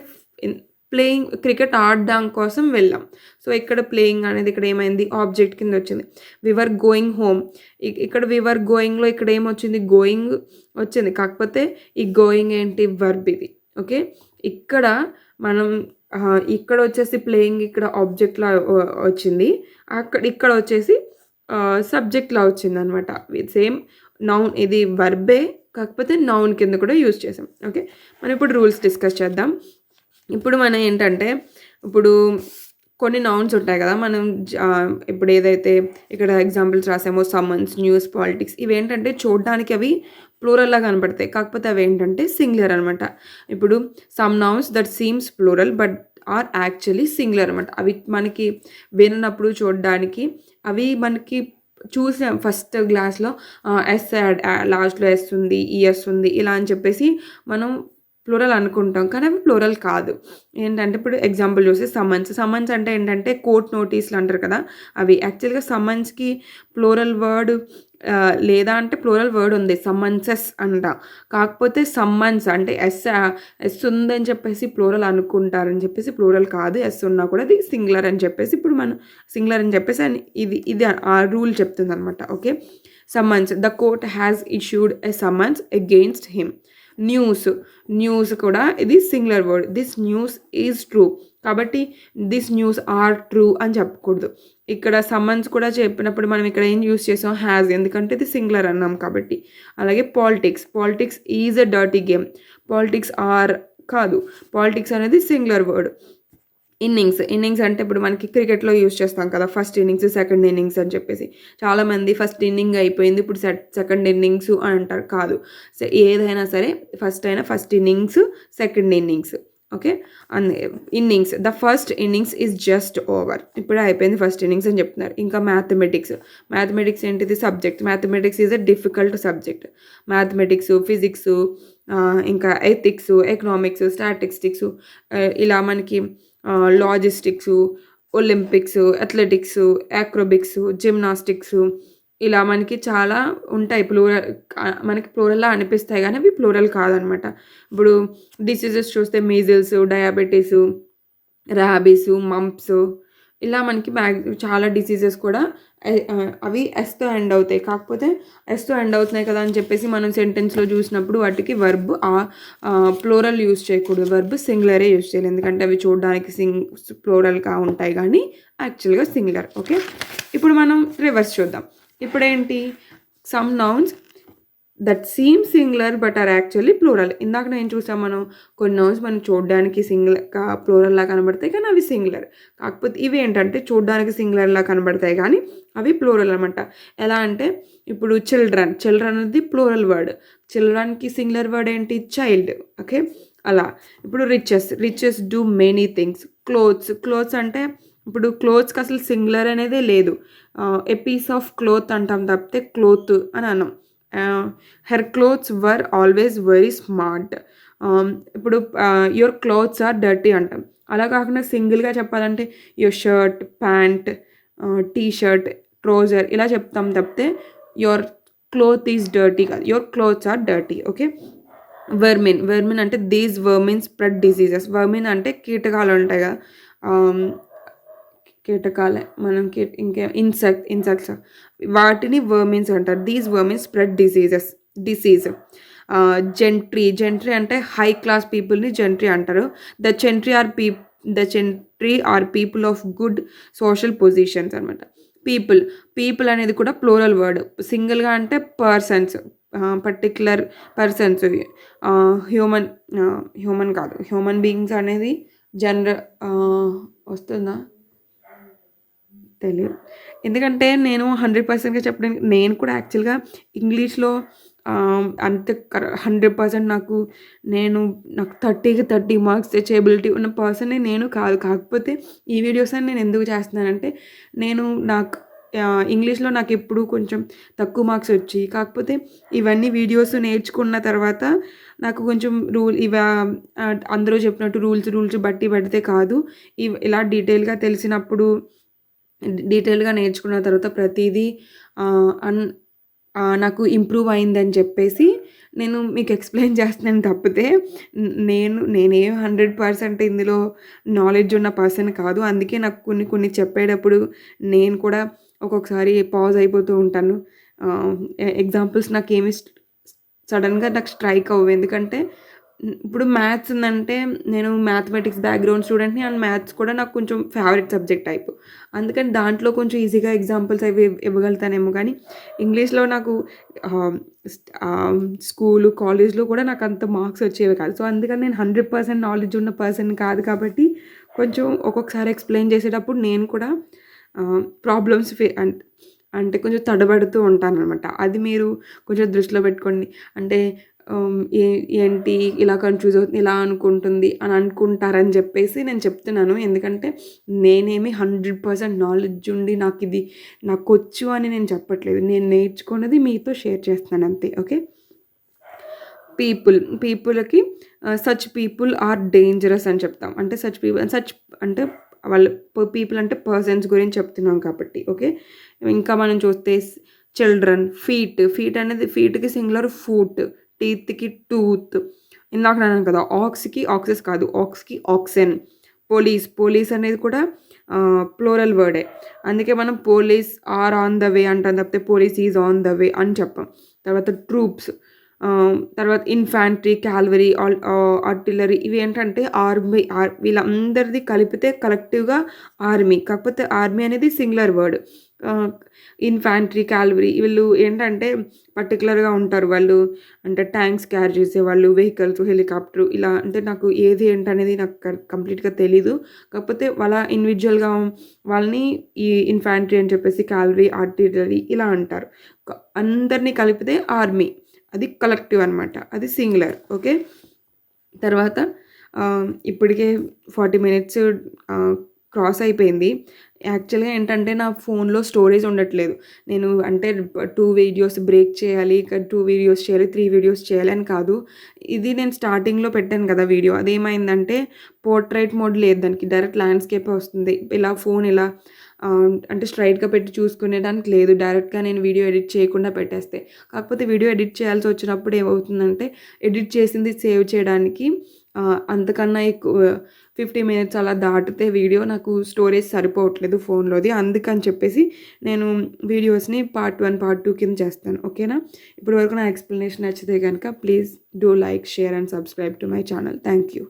ప్లేయింగ్ క్రికెట్ ఆడడం కోసం వెళ్ళాం. సో ఇక్కడ ప్లేయింగ్ అనేది ఇక్కడ ఏమైంది, ఆబ్జెక్ట్ కింద వచ్చింది. వివర్ గోయింగ్ హోమ్, ఇక్కడ వివర్ గోయింగ్లో ఇక్కడ ఏమొచ్చింది, గోయింగ్ వచ్చింది. కాకపోతే ఈ గోయింగ్ ఏంటి, వర్బ్ ఇది. ఓకే, ఇక్కడ మనం ఇక్కడ వచ్చేసి ప్లేయింగ్ ఇక్కడ ఆబ్జెక్ట్లా వచ్చింది, ఇక్కడ వచ్చేసి సబ్జెక్ట్లా వచ్చింది అనమాట. సేమ్ నౌన్, ఇది వర్బే కాకపోతే నౌన్ కింద కూడా యూజ్ చేసాం. ఓకే, మనం ఇప్పుడు రూల్స్ డిస్కస్ చేద్దాం. ఇప్పుడు మనం ఏంటంటే ఇప్పుడు కొన్ని నౌన్స్ ఉంటాయి కదా, మనం ఇప్పుడు ఏదైతే ఇక్కడ ఎగ్జాంపుల్స్ రాసామో సమ్మన్స్, న్యూస్, పాలిటిక్స్ ఇవేంటంటే చూడడానికి అవి ప్లూరల్లా కనపడతాయి. కాకపోతే అవి ఏంటంటే సింగులర్ అనమాట. ఇప్పుడు some nouns that seems plural but are actually singular అనమాట. అవి మనకి విన్నప్పుడు చూడడానికి అవి మనకి చూసాం ఫస్ట్ క్లాస్లో ఎస్ లాస్ట్లో ఎస్ ఉంది, ఈఎస్ ఉంది ఇలా అని చెప్పేసి మనం ప్లూరల్ అనుకుంటాం, కానీ అవి ప్లూరల్ కాదు. ఏంటంటే ఇప్పుడు ఎగ్జాంపుల్ చూసి సమ్మన్స్ అంటే ఏంటంటే కోర్ట్ నోటీసులు అంటారు కదా, అవి యాక్చువల్గా సమ్మన్స్కి ప్లూరల్ వర్డ్ లేదా అంటే ప్లూరల్ వర్డ్ ఉంది, సమ్మన్సెస్ అంట. కాకపోతే సమ్మన్స్ అంటే ఎస్ ఉందని చెప్పేసి ప్లూరల్ అనుకుంటారని చెప్పేసి ప్లూరల్ కాదు, ఎస్ ఉన్నా కూడా అది సింగులర్ అని చెప్పేసి ఇప్పుడు మనం సింగులర్ అని చెప్పేసి ఇది ఆ రూల్ చెప్తుంది అనమాట. Okay, summons, the court has issued a summons against him. News కూడా ఇది singular word. This news is true, కాబట్టి దిస్ న్యూస్ ఆర్ ట్రూ అని చెప్పకూడదు. ఇక్కడ సమ్మన్స్ కూడా చెప్పినప్పుడు మనం ఇక్కడ ఏం యూస్ చేసాం, హ్యాజ్, ఎందుకంటే ఇది సింగులర్ అన్నాం కాబట్టి. అలాగే politics is a dirty game. Politics are కాదు, పాలిటిక్స్ అనేది సింగులర్ వర్డ్. ఇన్నింగ్స్ అంటే ఇప్పుడు మనకి క్రికెట్లో యూజ్ చేస్తాం కదా, ఫస్ట్ ఇన్నింగ్స్, సెకండ్ ఇన్నింగ్స్ అని చెప్పేసి. చాలామంది ఫస్ట్ ఇన్నింగ్ అయిపోయింది ఇప్పుడు సెకండ్ ఇన్నింగ్స్ అని అంటారు. కాదు, ఏదైనా సరే first innings, second innings. Okay, innings, the first innings is just over. ఇప్పుడే అయిపోయింది ఫస్ట్ ఇన్నింగ్స్ అని చెప్తున్నారు. ఇంకా మ్యాథమెటిక్స్ ఏంటిది, subject. Mathematics is a difficult subject. Mathematics, physics, ఇంకా ఎథిక్స్, ఎకనామిక్స్, స్టాటిస్టిక్స్, ఇలా మనకి లాజిస్టిక్స్, ఒలింపిక్స్, అథ్లెటిక్స్, యాక్రోబిక్స్, జిమ్నాస్టిక్స్ ఇలా మనకి చాలా ఉంటాయి. మనకి ప్లూరల్లా అనిపిస్తాయి కానీ అవి ప్లూరల్ కాదనమాట. ఇప్పుడు డిసీజెస్ చూస్తే మీజిల్స్, డయాబెటీస్, ర్యాబీస్, మంప్స్ ఇలా మనకి చాలా డిసీజెస్ కూడా అవి ఎస్తో ఎండ్ అవుతాయి. కాకపోతే ఎస్తో ఎండ్ అవుతున్నాయి కదా అని చెప్పేసి మనం సెంటెన్స్లో చూసినప్పుడు వాటికి వర్బ్ ప్లూరల్ యూజ్ చేయకూడదు, వర్బ్ సింగులరే యూజ్ చేయాలి. ఎందుకంటే అవి చూడడానికి ప్లూరల్గా ఉంటాయి కానీ యాక్చువల్గా సింగులర్. ఓకే, ఇప్పుడు మనం రివర్స్ చూద్దాం. ఇప్పుడేంటి, some nouns that seem singular but are actually plural. ఇందాక నేను చూసాం మనం కొన్ని నౌన్స్ మనం చూడడానికి ప్లూరల్లా కనబడతాయి కానీ అవి సింగులర్. కాకపోతే ఇవి ఏంటంటే చూడడానికి సింగులర్లా కనబడతాయి కానీ అవి ప్లూరల్ అనమాట. ఎలా అంటే ఇప్పుడు చిల్డ్రన్ అనేది ప్లూరల్ వర్డ్. చిల్డ్రన్కి సింగులర్ వర్డ్ ఏంటి, చైల్డ్. ఓకే, అలా. ఇప్పుడు riches do many things. Clothes అంటే ఇప్పుడు క్లోత్స్‌కి అసలు సింగులర్ అనేదే లేదు. ఏ పీస్ ఆఫ్ క్లోత్ అంటాం తప్పితే క్లోత్ అని అనం. Her clothes were always very smart. ఇప్పుడు యువర్ క్లోత్స్ ఆర్ డర్టీ అంటాం. అలా కాకుండా సింగిల్‌గా చెప్పాలంటే your shirt, pant, T shirt, trouser ఇలా చెప్తాం తప్పితే యువర్ క్లోత్ ఈజ్ డర్టీ కాదు. Your clothes are dirty. Okay. Vermin అంటే these vermin spread diseases. Vermin అంటే కీటకాలు ఉంటాయి కదా. ఆహ్, కీటకాలే మనం ఇంకే ఇన్సెక్ట్స్ వాటిని వర్మిన్స్ అంటారు. These vermins spread disease. Gentry అంటే హై క్లాస్ పీపుల్ని జెంట్రీ అంటారు. The gentry are people of good social positions అనమాట. పీపుల్ అనేది కూడా ప్లూరల్ వర్డ్. సింగిల్గా అంటే పర్సన్స్, పర్టిక్యులర్ పర్సన్స్. హ్యూమన్ కాదు, హ్యూమన్ బీయింగ్స్ అనేది జనరల్ వస్తుందా తెలియదు. ఎందుకంటే నేను 100%గా చెప్పడానికి నేను కూడా యాక్చువల్‌గా ఇంగ్లీష్‌లో అంత 100% నాకు 30కి 30 మార్క్స్ తెచ్చే ఎబిలిటీ ఉన్న పర్సన్‌ని నేను కాదు. కాకపోతే ఈ వీడియోస్ అన్ని నేను ఎందుకు చేస్తున్నానంటే నాకు ఇంగ్లీష్‌లో నాకెప్పుడు కొంచెం తక్కువ మార్క్స్ వచ్చి, కాకపోతే ఇవన్నీ వీడియోస్ నేర్చుకున్న తర్వాత నాకు కొంచెం అందరూ చెప్పినట్టు రూల్స్ బట్టి పడితే కాదు. ఇలా డీటెయిల్‌గా నేర్చుకున్న తర్వాత ప్రతీదీ నాకు ఇంప్రూవ్ అయిందని చెప్పేసి నేను మీకు ఎక్స్‌ప్లెయిన్ చేస్తున్నాను తప్పితే నేనేం 100% ఇందులో నాలెడ్జ్ ఉన్న పర్సన్ కాదు. అందుకే నాకు కొన్ని చెప్పేటప్పుడు నేను కూడా ఒక్కొక్కసారి పాజ్ అయిపోతూ ఉంటాను. ఎగ్జాంపుల్స్ సడన్‌గా నాకు స్ట్రైక్ అవ్వవు. ఎందుకంటే ఇప్పుడు మ్యాథ్స్ ఉందంటే నేను మ్యాథమెటిక్స్ బ్యాక్‌గ్రౌండ్ స్టూడెంట్‌ని అండ్ మ్యాథ్స్ కూడా నాకు కొంచెం ఫేవరెట్ సబ్జెక్ట్ టైప్. అందుకని దాంట్లో కొంచెం ఈజీగా ఎగ్జాంపుల్స్ అవి ఇవ్వగలుగుతానేమో కానీ ఇంగ్లీష్‌లో నాకు స్కూలు, కాలేజ్‌లో కూడా నాకు అంత మార్క్స్ వచ్చేవి కాదు. సో, అందుకని నేను 100% నాలెడ్జ్ ఉన్న పర్సన్ కాదు కాబట్టి కొంచెం ఒక్కొక్కసారి ఎక్స్‌ప్లెయిన్ చేసేటప్పుడు నేను కూడా ప్రాబ్లమ్స్ అంటే కొంచెం తడబడుతూ ఉంటాననమాట. అది మీరు కొంచెం దృష్టిలో పెట్టుకోండి. అంటే ఏంటి ఇలా కన్‌ఫ్యూజ్ అవుతుంది, ఇలా అనుకుంటుంది అని అనుకుంటారని చెప్పేసి నేను చెప్తున్నాను. ఎందుకంటే నేనేమి 100% నాలెడ్జ్ ఉండి నాకొచ్చు అని నేను చెప్పట్లేదు. నేను నేర్చుకున్నది మీతో షేర్ చేస్తున్నాను అంతే. ఓకే. పీపుల్‌కి సచ్ పీపుల్ ఆర్ డేంజరస్ అని చెప్తాం. అంటే సచ్ అంటే వాళ్ళు పీపుల్ అంటే పర్సన్స్ గురించి చెప్తున్నాం కాబట్టి. ఓకే. ఇంకా మనం చూస్తే చిల్డ్రన్, ఫీట్ అనేది ఫీట్‌కి సింగులర్ ఫూట్, టీత్‌కి టూత్. ఇందాక అన్నాను కదా, ఆక్సెస్ కాదు, ఆక్స్‌కి ఆక్సెన్. పోలీస్ అనేది కూడా ప్లూరల్ వర్డే. అందుకే మనం police are on the way అంటాం తప్పితే police is on the way అని చెప్పం. తర్వాత ట్రూప్స్, తర్వాత ఇన్ఫాంట్రీ, క్యావలరీ, ఆర్టిల్లరీ ఇవి ఏంటంటే ఆర్మీ వీళ్ళందరిది కలిపితే కలెక్టివ్‌గా ఆర్మీ. కాకపోతే ఆర్మీ అనేది సింగులర్ వర్డ్. ఇన్ఫాంట్రీ, క్యావలరీ వీళ్ళు ఏంటంటే పర్టిక్యులర్‌గా ఉంటారు. వాళ్ళు అంటే ట్యాంక్స్ క్యారీ చేసేవాళ్ళు, వెహికల్స్, హెలికాప్టర్ ఇలా. అంటే నాకు ఏది ఏంటనేది నాకు కంప్లీట్‌గా తెలీదు. కాకపోతే ఇండివిడ్యువల్‌గా వాళ్ళని ఈ ఇన్ఫాంట్రీ అని చెప్పేసి, క్యావలరీ, ఆర్టిల్లరీ ఇలా అంటారు. అందరిని కలిపితే ఆర్మీ. అది కలెక్టివ్ అనమాట. అది సింగులర్. ఓకే. తర్వాత ఇప్పటికే 40 మినిట్స్ క్రాస్ అయిపోయింది. యాక్చువల్‌గా ఏంటంటే నా ఫోన్‌లో స్టోరేజ్ ఉండట్లేదు. నేను అంటే 2 వీడియోస్ బ్రేక్ చేయాలి, ఇక 2 వీడియోస్ చేయాలి, 3 వీడియోస్ చేయాలి అని కాదు. ఇది నేను స్టార్టింగ్‌లో పెట్టాను కదా వీడియో. అదేమైందంటే పోర్ట్రైట్ మోడ్ లేదు దానికి. డైరెక్ట్ ల్యాండ్‌స్కేపే వస్తుంది. ఫోన్ ఇలా అంటే స్ట్రెయిట్‌గా పెట్టి చూసుకునేదానికి లేదు. డైరెక్ట్‌గా నేను వీడియో ఎడిట్ చేయకుండా పెట్టేస్తే. కాకపోతే వీడియో ఎడిట్ చేయాల్సి వచ్చినప్పుడు ఏమవుతుందంటే ఎడిట్ చేసింది సేవ్ చేయడానికి అంతకన్నా ఎక్కువ 50 మినిట్స్ అలా దాటితే వీడియో నాకు స్టోరేజ్ సరిపోవట్లేదు ఫోన్‌లోది. అందుకని చెప్పేసి నేను వీడియోస్‌ని పార్ట్ 1, పార్ట్ 2 కింద చేస్తాను. ఓకేనా. ఇప్పటి వరకు నా ఎక్స్‌ప్లనేషన్ నచ్చితే గనుక please do like, share and subscribe to my channel. Thank you.